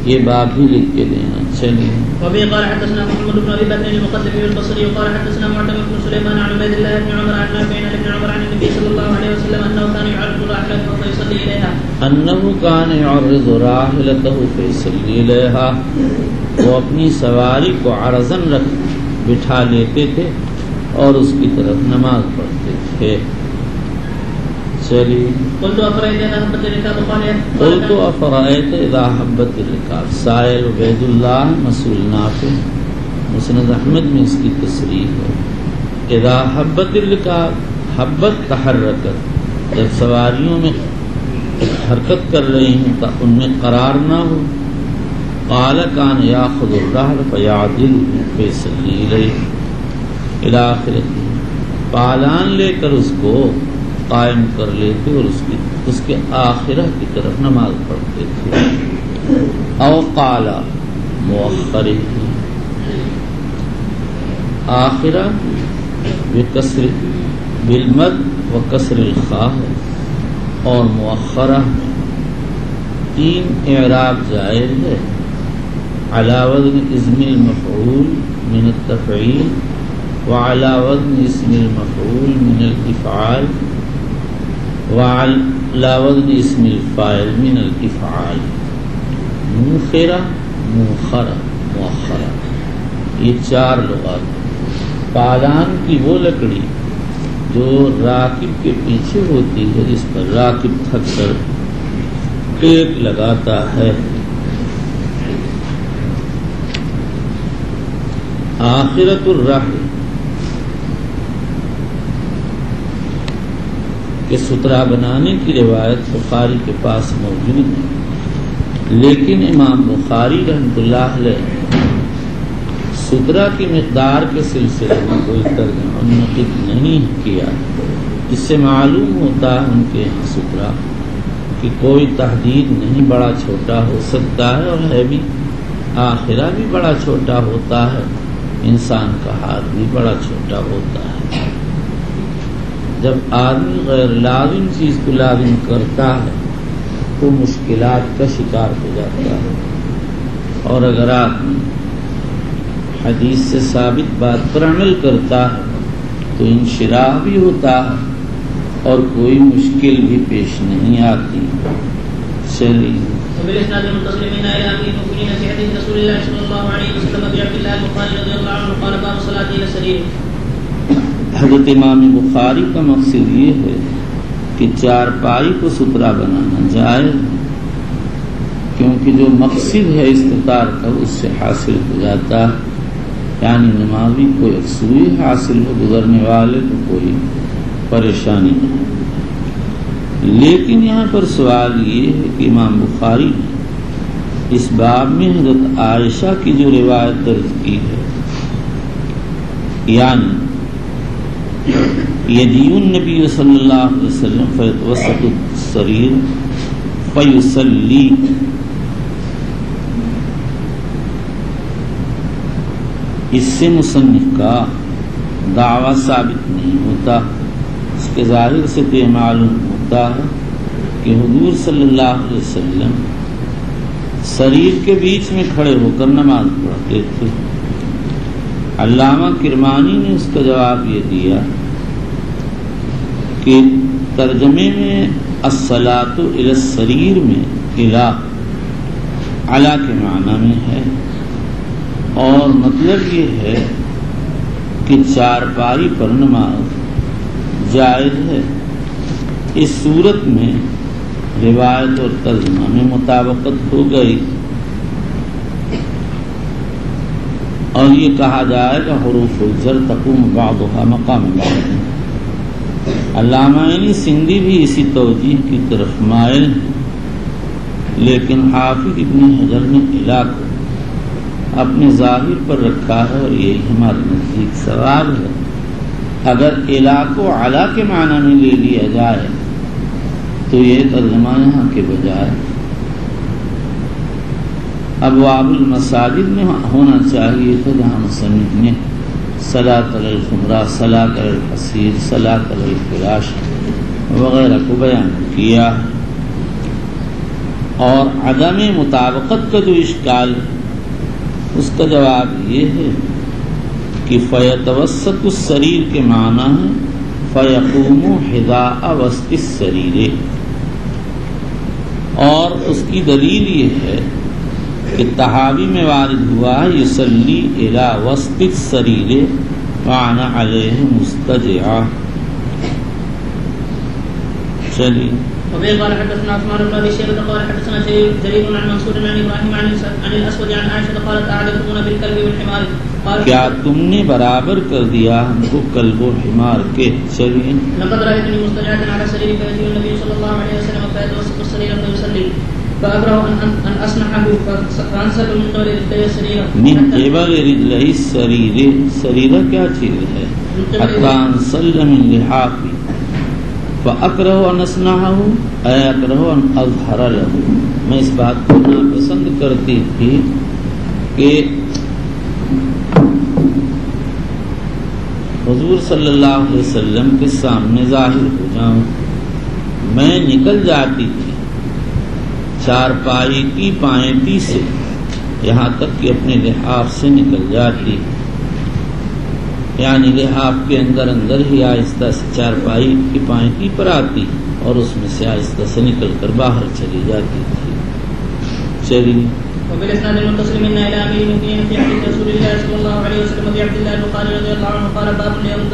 A: یہ باب بھی لکھ کے لینا چلیے۔
C: وبه قال حدثنا محمد بن ابي بكر المقدمي البصري قال حدثنا معتمر بن سليمان عن عبيد الله بن عمر عن نافع عن ابن عمر عن النبي صلى الله عليه وسلم انه كان يعرض راحلته فيصلي اليها
A: انه كان يعرض راحلته فيصلي اليها، وہ اپنی سواری کو عرضاً رکھ بٹھا لیتے تھے اور اس کی طرف نماز پڑھتے تھے۔ چلیے۔
C: قلت افرأيت اذا هبت الركاب
A: قلت افرأيت اذا هبت الركاب، سائل عبید اللہ، مسئول نافع، مسند احمد میں اس کی تصریح ہے۔ اذا حبت الركاب، حبت تحرکت، جب سواریوں میں حرکت کر رہی ہوں تو ان میں قرار نہ ہو۔ قال كان ياخذ الرحل فيعدل فيصلي اليه الى آخرته، پالان لے کر اس کو قائم کر لیتے اور اس کے آخرہ کی طرف نماز پڑھتے تھے۔ او قال مؤخر آخرہ بکسر بالمد و کسر الخاء اور مؤخرہ تین اعراب جائز ہے علی وزن اسم المفعول من التفعیل وعلی وزن اسم المفعول من الافعال وعلی وزن اسم الفاعل من الافعال. موخرہ موخرہ مؤخرہ یہ چار لغات. پالان کی وہ لکڑی جو راکب کے پیچھے ہوتی ہے جس پر راکب تھک کر ٹیک لگاتا ہے. آخرت الرحل کہ سترا بنانے کی روایت بخاری کے پاس موجود ہے، لیکن امام بخاری رحمۃ اللہ علیہ سترا کی مقدار کے سلسلے میں کوئی ترجمہ منعقد نہیں کیا. اس سے معلوم ہوتا ہے ان کے یہاں سترا کہ کوئی تحدید نہیں، بڑا چھوٹا ہو سکتا ہے اور ہے بھی. آخرہ بھی بڑا چھوٹا ہوتا ہے، انسان کا ہاتھ بھی بڑا چھوٹا ہوتا ہے. جب آدمی غیر لازم چیز کو لازم کرتا ہے تو مشکلات کا شکار ہو جاتا ہے. اور اگر آدمی حدیث سے ثابت بات پر عمل کرتا ہے تو انشراح بھی ہوتا ہے اور کوئی مشکل بھی پیش نہیں آتی. چلیے
C: وبالاسناد المتصل من الى ابي المؤمنين في حديث رسول الله صلى الله عليه وسلم ابي عبد الله البخاري رضي الله عنه قال باب الصلاه الى السرير.
A: حضرت امام بخاری کا مقصد یہ ہے کہ چارپائی کو سترا بنانا جائز، کیونکہ جو مقصد ہے استطار کا اس سے حاصل ہو جاتا ہے. یعنی نمازی کو یکسوئی حاصل ہو، گزرنے والے کو کوئی پریشانی نہیں. لیکن یہاں پر سوال یہ ہے کہ امام بخاری نے اس باب میں حضرت عائشہ کی جو روایت درج کی ہے، یعنی یجیء النبی صلی اللہ علیہ وسلم فیتوسط السریر فیصلی، اس سے مصنف کا دعویٰ ثابت نہیں ہوتا. اس کے ظاہر سے تو یہ معلوم ہوتا ہے کہ حضور صلی اللہ علیہ وسلم سریر کے بیچ میں کھڑے ہو کر نماز پڑھتے تھے. علامہ کرمانی نے اس کا جواب یہ دیا کہ ترجمے میں الصلاۃ الی السریر میں اعلیٰ کے معنی میں ہے، اور مطلب یہ ہے کہ چارپائی پر نماز جائز ہے. اس صورت میں روایت اور ترجمہ میں مطابقت ہو گئی اور یہ کہا جائے گا حروف الزر تقوم بعضها مقام بعض. علامہ سندھی بھی اسی توجیہ کی طرف مائل ہیں، لیکن حافظ ابن حجر نے الا کو اپنے ظاہر پر رکھا ہے اور یہی ہمارے نزدیک سوال ہے. اگر الا کو علا کے معنی میں لے لیا جائے تو یہ ترجمہ یہاں کے بجائے ابواب المساجد میں ہونا چاہیے تھا، جہاں مصنف نے صلاۃ علی الخمرہ، صلاۃ علی الحصیر، صلاۃ علی الفراش وغیرہ کو بیان کیا. اور عدم مطابقت کا جو اشکال ہے اس کا جواب یہ ہے کہ فیتوسط السریر کے معنی ہے فیقوم حذاء وسط السریر، اور اس کی دلیل یہ ہے کہ تحاوی میں وارد ہوا ہے یصلی الی وسط السریر وانا علیہ مستجع. چلیے
C: وبه قال حدثنا عثمان بن ابي شيبه قال حدثنا جرير عن منصور عن ابراهيم عن الاسود عن عائشه قالت اعدتمون بالكلب والحمار.
A: کیا تم نے برابر کر دیا ہم کو کلب و حمار کے؟ چلیے
C: لقد رايتني مستجعا على سرير فيجيء النبي صلى الله عليه وسلم فيتوسط السرير فيصلي فابرأ ان اصنعه فانسب من قبل رجلي السرير
A: من قبل رجلي السرير. سریرہ کیا چیز ہے؟ حتى انسل من لحافي، فَأَكْرَهُ أَنْ أَصْنَعَهُ أَيْ أَكْرَهُ أَنْ أَظْهَرَ لَهُ، میں اس بات کو ناپسند کرتی تھی کہ حضور صلی اللہ علیہ وسلم کے سامنے ظاہر ہو جاؤں۔ میں نکل جاتی تھی چارپائی کی پائنٹی سے، یہاں تک کہ اپنے لحاف سے نکل جاتی، یعنی لحاف کے اندر ہی آہستہ سے چارپائی کی پائنٹی پر آتی اور اس میں سے آہستہ سے نکل کر باہر چلی جاتی تھی۔ چلی
C: وبالاسناد المتصل منا الى امير المؤمنين في حديث رسول الله صلى الله عليه وسلم ابي عبد الله البخاري رضي الله عنه قال باب ليرد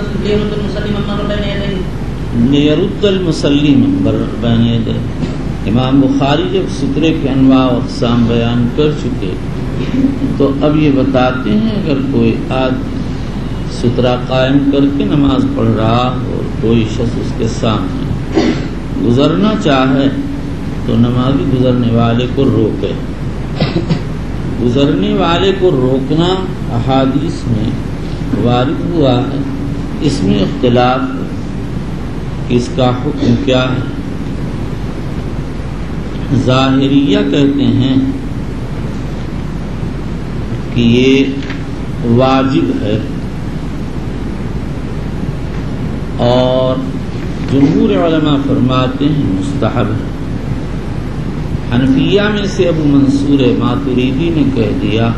C: المصلي من مر بين يديه،
A: ليرد المصلي من مر بين يديه۔ امام بخاری جب سترے کے انواع و اقسام بیان کر چکے تو اب یہ بتاتے ہیں اگر کوئی سترہ قائم کر کے نماز پڑھ رہا اور کوئی شخص اس کے سامنے گزرنا چاہے تو نمازی گزرنے والے کو روکے۔ گزرنے والے کو روکنا احادیث میں وارد ہوا ہے، اس میں اختلاف ہے کہ اس کا حکم کیا ہے۔ ظاہریہ کہتے ہیں کہ یہ واجب ہے اور جمہور علماء فرماتے ہیں مستحب ہے۔ حنفیہ میں سے ابو منصور ماتریدی نے کہہ دیا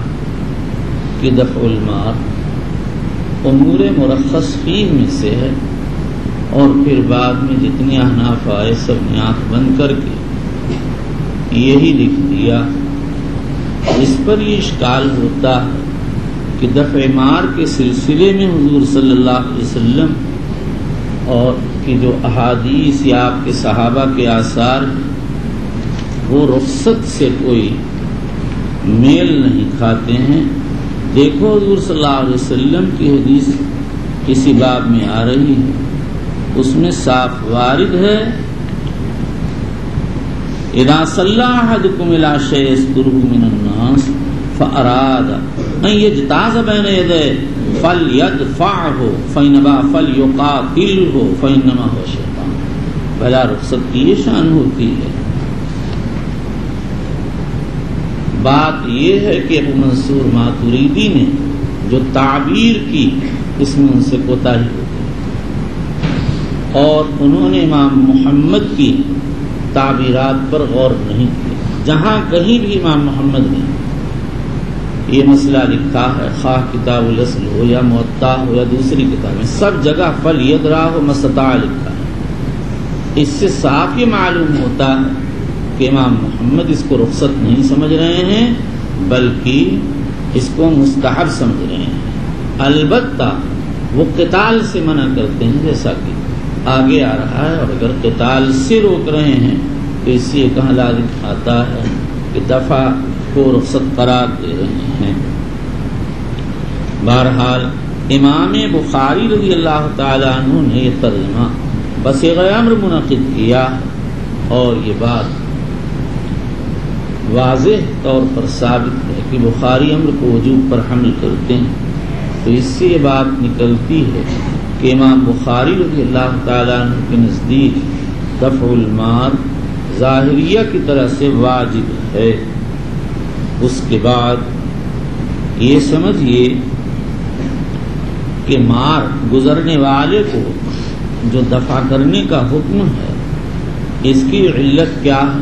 A: کہ دفع المار امور مرخص فیہ میں سے ہے، اور پھر بعد میں جتنی احناف آئے سب نے آنکھ بند کر کے یہی لکھ دیا۔ اس پر یہ اشکال ہوتا ہے کہ دفع مار کے سلسلے میں حضور صلی اللہ علیہ وسلم اور کی جو احادیث یا آپ کے صحابہ کے آثار وہ رخصت سے کوئی میل نہیں کھاتے ہیں۔ دیکھو حضور صلی اللہ علیہ وسلم کی حدیث کسی باب میں آ رہی ہے، اس میں صاف وارد ہے اذا صلی احدکم الی شیء یسترہ من الناس فاراد ان یجتاز بین یدیہ فلیدفعہ فإنما فلیقاتلہ فإنما هو شیطان۔ بھلا رخصت کی یہ شان ہوتی ہے؟ بات یہ ہے کہ ابو منصور ماتریدی نے جو تعبیر کی اس میں ان سے کوتاہی ہوتی، اور انہوں نے امام محمد کی تعبیرات پر غور نہیں کیا۔ جہاں کہیں بھی امام محمد نے یہ مسئلہ لکھا ہے، خواہ کتاب الاصل ہو یا موطا ہو یا دوسری کتابیں، سب جگہ فلیدرہ مستطاع لکھا ہے۔ اس سے صاف یہ معلوم ہوتا ہے کہ امام محمد اس کو رخصت نہیں سمجھ رہے ہیں بلکہ اس کو مستحب سمجھ رہے ہیں۔ البتہ وہ قتال سے منع کرتے ہیں، جیسا کہ آگے آ رہا ہے، اور اگر قتال سے روک رہے ہیں تو اس سے کہاں لازم آتا ہے کہ دفع کو رخصت قرار دے رہے ہیں۔ بہرحال امام بخاری رضی اللہ تعالی عنہ نے یہ ترجمہ بصیغہ امر منعقد کیا، اور یہ بات واضح طور پر ثابت ہے کہ بخاری امر کو وجوب پر حمل کرتے ہیں، تو اس سے یہ بات نکلتی ہے کہ امام بخاری رضی اللہ تعالیٰ عنہ کے نزدیک دفع المار ظاہریہ کی طرح سے واجب ہے۔ اس کے بعد یہ سمجھیے کہ مار گزرنے والے کو جو دفع کرنے کا حکم ہے، اس کی علت کیا ہے؟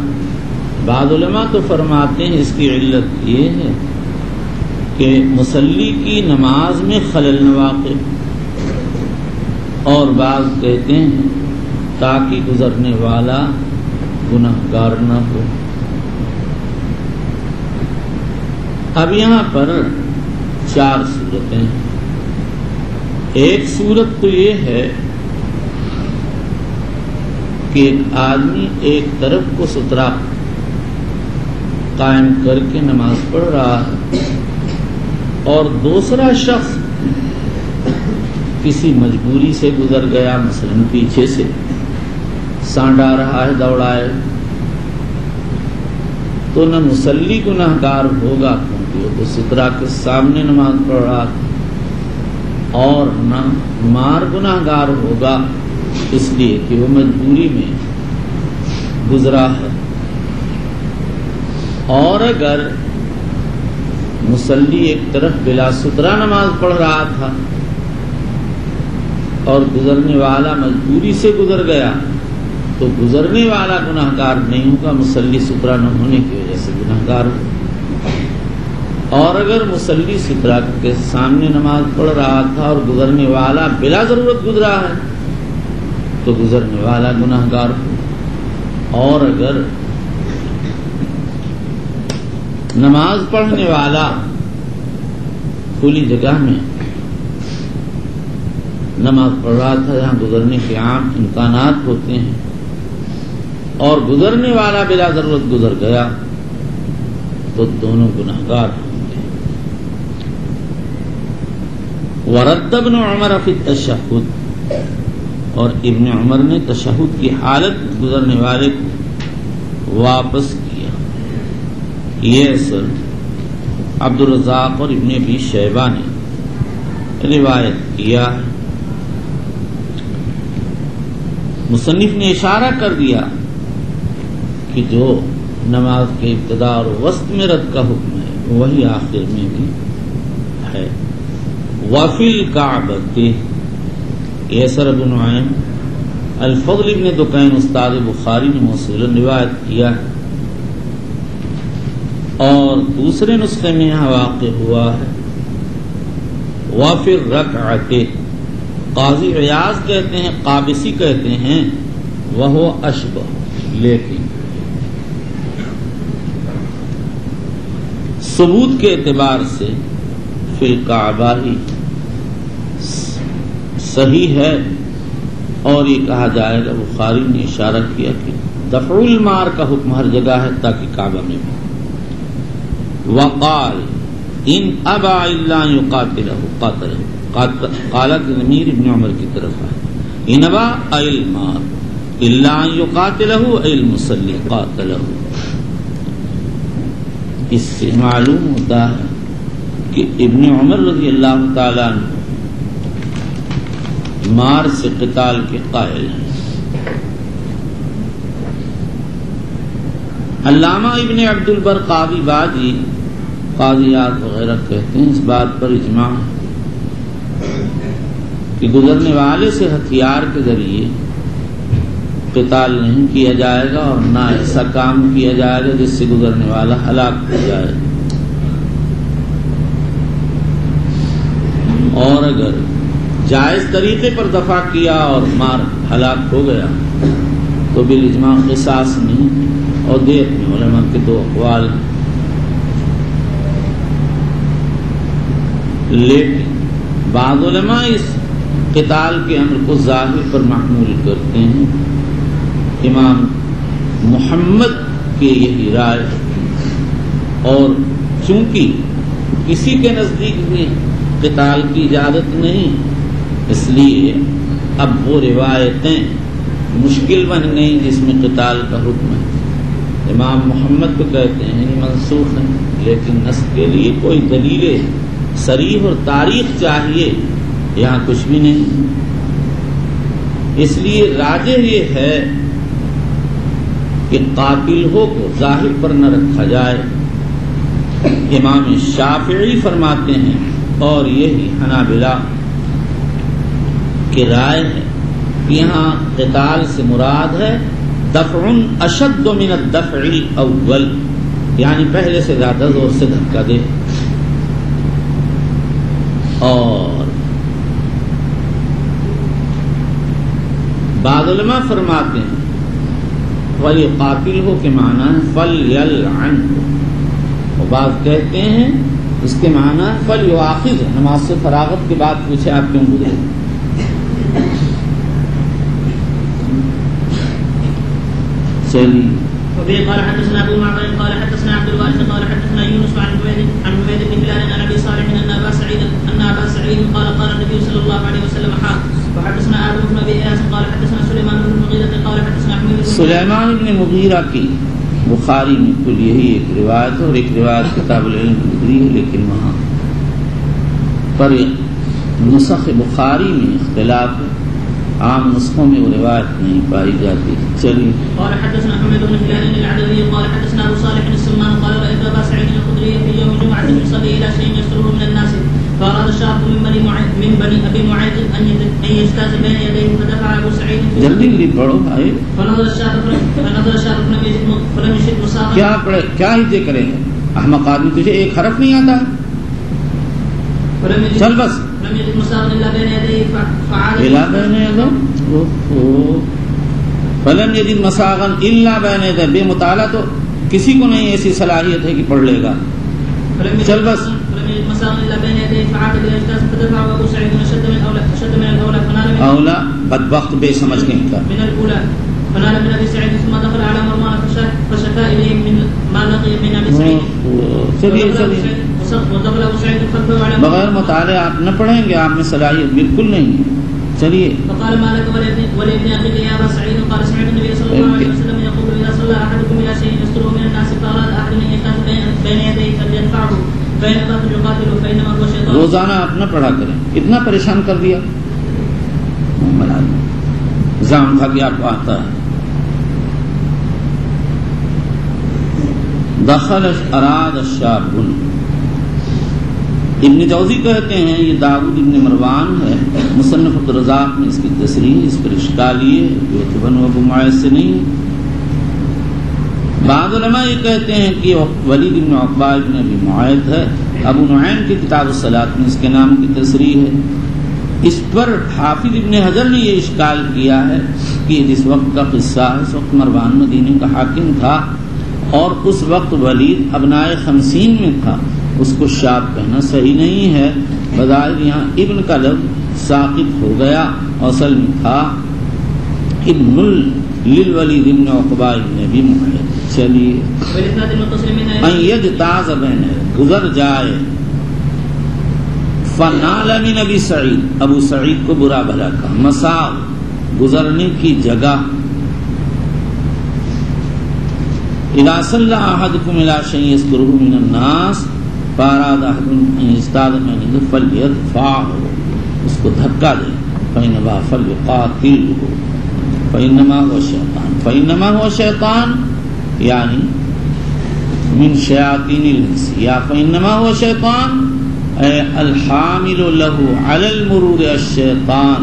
A: بعض علماء تو فرماتے ہیں اس کی علت یہ ہے کہ مصلی کی نماز میں خلل نہ واقع، اور بعض کہتے ہیں تاکہ گزرنے والا گناہگار نہ ہو۔ اب یہاں پر 4 صورتیں ہیں۔ ایک صورت تو یہ ہے کہ ایک آدمی ایک طرف کو سترہ قائم کر کے نماز پڑھ رہا ہے، اور دوسرا شخص کسی مجبوری سے گزر گیا، مثلا پیچھے سے سانڈا رہا ہے، دوڑائے، تو نہ مصلی گناہگار ہوگا کیونکہ وہ تو سترہ کے سامنے نماز پڑھ رہا تھا، اور نہ مار گناہگار ہوگا اس لیے کہ وہ مجبوری میں گزرا ہے. اور اگر مصلی ایک طرف بلا سترہ نماز پڑھ رہا تھا اور گزرنے والا مجبوری سے گزر گیا تو گزرنے والا گناہگار نہیں ہوگا، مصلی سترہ نہ ہونے کی وجہ سے گناہگار ہوگا. اور اگر مصلی سترہ کے سامنے نماز پڑھ رہا تھا اور گزرنے والا بلا ضرورت گزرا ہے تو گزرنے والا گناہگار ہوگا. اور اگر نماز پڑھنے والا کھلی جگہ میں نماز پڑھ رہا تھا جہاں گزرنے کے عام امکانات ہوتے ہیں اور گزرنے والا بلا ضرورت گزر گیا تو دونوں گناہگار ہوں گے. ورد ابن عمر فی التشہد، اور ابن عمر نے تشہد کی حالت گزرنے والے کو واپس کیا. یہ اثر عبد الرزاق اور ابن ابی شیبہ نے روایت کیا. مصنف نے اشارہ کر دیا کہ جو نماز کے ابتدا اور وسط میں رد کا حکم ہے وہی آخر میں بھی ہے. وفی الکعبۃ، یہ اثر ابو نعیم الفضل ابن دکین استاد بخاری نے موصولا روایت کیا اور دوسرے نسخے میں یہاں واقع ہوا ہے. وفی الرکعۃ، قاضی عیاض کہتے ہیں، قابسی کہتے ہیں وہ اشبہ، لیکن ثبوت کے اعتبار سے فی الکعبہ ہی صحیح ہے. اور یہ کہا جائے گا، بخاری نے اشارہ کیا کہ دفع المار کا حکم ہر جگہ ہے تاکہ کعبہ میں بھی. وقال ان ابا الا یقاتلہ قاتلہ، قالت ضمیر ابن عمر کی طرف ہے. ان ابا المار الا یقاتلہ المصلی قاتلہ. اس سے معلوم ہوتا ہے کہ ابن عمر رضی اللہ تعالیٰ عنہ مار سے قتال کے قائل ہیں. علامہ ابن عبد البر قاضی باجی قاضیات وغیرہ کہتے ہیں اس بات پر اجماع ہے کہ گزرنے والے سے ہتھیار کے ذریعے قتال نہیں کیا جائے گا اور نہ ایسا کام کیا جائے گا جس سے گزرنے والا ہلاک ہو جائے. اور اگر جائز طریقے پر دفع کیا اور مار ہلاک ہو گیا تو بالاجماع قصاص نہیں. اور دیت میں علماء کے دو اقوال ہیں، لیکن بعض علماء اس قتال کے امر کو ظاہر پر محمول کرتے ہیں. امام محمد کے یہی رائے، اور چونکہ کسی کے نزدیک بھی قتال کی اجازت نہیں اس لیے اب وہ روایتیں مشکل بن گئیں جس میں قتال کا حکم ہے. امام محمد کو کہتے ہیں یہ منسوخ ہے، لیکن نسخ کے لیے کوئی دلیل صریح اور تاریخ چاہیے، یہاں کچھ بھی نہیں. اس لیے راجح یہ ہے کہ قاتل ہو کو ظاہر پر نہ رکھا جائے. امام شافعی فرماتے ہیں اور یہی حنابلہ کی رائے ہے کہ یہاں قتال سے مراد ہے دفع اشد من الدفع الاول، یعنی پہلے سے زیادہ زور سے دھکا دے. اور بعض علماء فرماتے ہیں وَلْيُقَاتِلْهُ کے معنی ہے فَلْيَلْعَنْهُ، اور بعض کہتے ہیں اس کے معنی ہے فَلْيُؤَاخِذْهُ، نماز سے فراغت کے بعد پوچھے آپ کیوں گزرے. چلیے.
C: وبه قال حدثنا ابو معمر قال حدثنا عبد الوارث قال حدثنا يونس عن حميد بن هلال عن ابي صالح ان ابا سعيد قال قال النبي صلى الله عليه وسلم وحدثنا ابو بن ابي اياس قال حدثنا سليمان بن المغيرة قال حدثنا حميد
A: سلیمان بن مغیرہ کی بخاری میں کل یہی ایک روایت اور ایک روایت کتاب العلم گزری ہے، لیکن وہاں پر نسخ بخاری میں اختلاف ہے. عام نسخوں میں وہ روایت نہیں پائی جاتی. چلیے.
C: قال حدثنا حميد بن هلال العدوي قال حدثنا ابو صالح السمان قال رايت ابا سعيد الخدري في يوم جمعه يصلي الى شيء يستره من الناس فاراد الشاب من بني ابي معيط ان يجتاز بين يديه فدفع ابو سعيد
A: جلدی جلدی پڑھو بھائی.
C: فنظر الشاب فلم يجد مساقا.
A: کیا پڑھے کیا ہی کریں گے احمق آدمی, تجھے ایک حرف نہیں آتا ہے. چل بس.
C: لم يجد مساقا الا بين يديه فعاد
A: فلم يجد مساغا الا بين يديه. بے مطالعہ تو کسی کو نہیں ایسی صلاحیت ہے کہ پڑھ لے گا. چل بس. اولا بدبخت بے سمجھ کے نکلا.
C: فنال من ابي سعيد ثم دخل على مروان فشكا اليه من ما لقي من ابي سعيد. ودخل ابو سعيد خلفه على
A: بغیر مطالعے آپ نہ پڑھیں گے, آپ میں صلاحیت بالکل نہیں ہے. چلیے.
C: فقال ما لك ولابن اخيك يا ابا سعيد قال سمعت النبي صلى الله عليه وسلم يقول اذا صلى احدكم الى شيء يستره من الناس فاراد احد ان يقاتل بين يديه فليدفعه فان ابى يقاتل فانما هو شيطان.
A: روزانہ آپ نہ پڑھا کریں. اتنا پریشان کر دیا زام تھا کہ آپ کو آتا ہے. دخل اراد الشاب. ابن جوزی کہتے ہیں یہ داؤد ابن مروان ہے, مصنف عبدالرزاق میں اس کی تصریح, اس پر اشکال یہ جو ابن ابو معاذ سے نہیں. بعض علماء یہ کہتے ہیں کہ ولید بن عقبہ ابن ابی معاذ ہے. ابو نعیم کی کتاب الصلاۃ میں اس کے نام کی تصریح ہے. اس پر حافظ ابن حجر نے یہ اشکال کیا ہے کہ جس وقت کا قصہ ہے اس وقت مروان مدینے کا حاکم تھا اور اس وقت ولید ابنائے 50 میں تھا, اس کو شاب کہنا صحیح نہیں ہے. بظاہر یہاں ابن کا لفظ ساقط ہو گیا, اصل میں تھا ابن للولید ابن عقبہ ابن ابی معاذ. چلیے. ان یجتاز بین, گزر جائے. فنال من ابی سعید, ابو سعید کو برا بھلا کہا. مساو گزرنے کی جگہ. اذا صلی احدکم الی شیء یذکره من الناس فاراد احد ان یجتاز بین یدیہ فلیدفعه, اس کو دھکا دے. فانما فلیقاتله فانما هو شیطان. فانما هو شیطان یعنی من شیاطین الانس, یا فانما هو شیطان الحامل له على المرور الشیطان.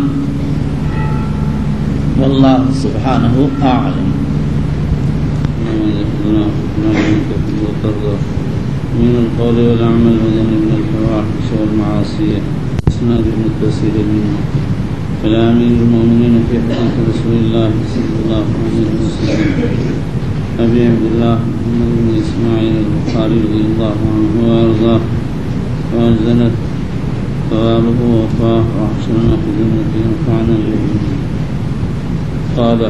A: واللہ سبحانہ اعلم. من القول والعمل وجنب الفواحش والمعاصي اسناد المتصل منه كلام المؤمنين في حديث رسول الله صلى الله عليه وسلم ابي عبد الله محمد بن اسماعيل البخاري رضي الله عنه وارضاه وأنزلت ثوابه ووفاه وأحسننا في جنته ونفعنا به. قال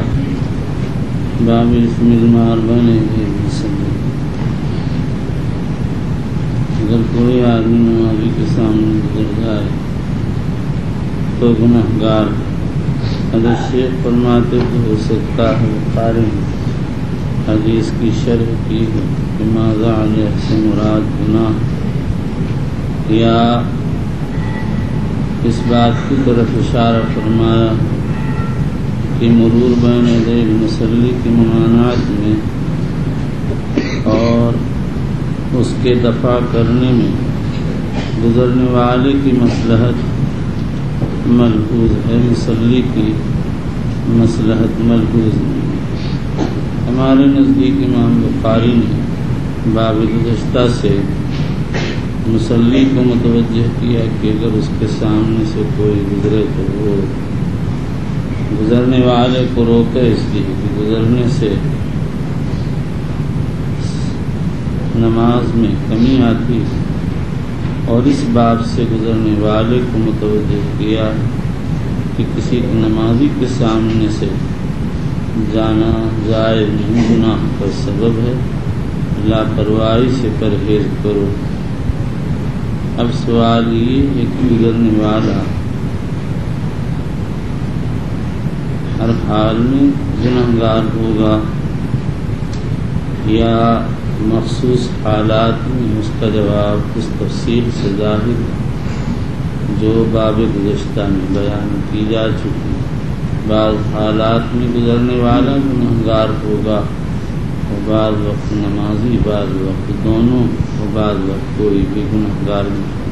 A: باب اسم المار بین یدیہ الصلاۃ. اگر کوئی آدمی نمازی کے سامنے گزر جائے تو گنہگار. حضرت شیخ فرماتے تو ہو سکتا ہے بخاری حدیث کی شرح کی ہے کہ ماذا علیہ سے مراد گناہ, یا اس بات کی طرف اشارہ فرمایا کہ مرور بین یدی المصلی کی ممانعت میں اور اس کے دفع کرنے میں گزرنے والے کی مصلحت ملحوظ ہے, مصلی کی مصلحت ملحوظ نہیں. ہمارے نزدیک امام بخاری نے باب گزشتہ سے مصلی کو متوجہ کیا کہ اگر اس کے سامنے سے کوئی گزرے تو وہ گزرنے والے کو روکے, اس لیے کہ گزرنے سے نماز میں کمی آتی, اور اس باب سے گزرنے والے کو متوجہ کیا کہ کسی نمازی کے سامنے سے جانا جائز نہیں, گناہ کا سبب ہے, لاپرواہی سے پرہیز کرو. اب سوال یہ ہے کہ گزرنے والا ہر حال میں گنہگار ہوگا یا مخصوص حالات میں؟ اس کا جواب اس تفصیل سے ظاہر جو باب گزشتہ میں بیان کی جا چکی. بعض حالات میں گزرنے والا گنہگار ہوگا، اور بعض وقت نمازی، بعض وقت دونوں، اور بعض وقت کوئی بھی گنہگار نہیں۔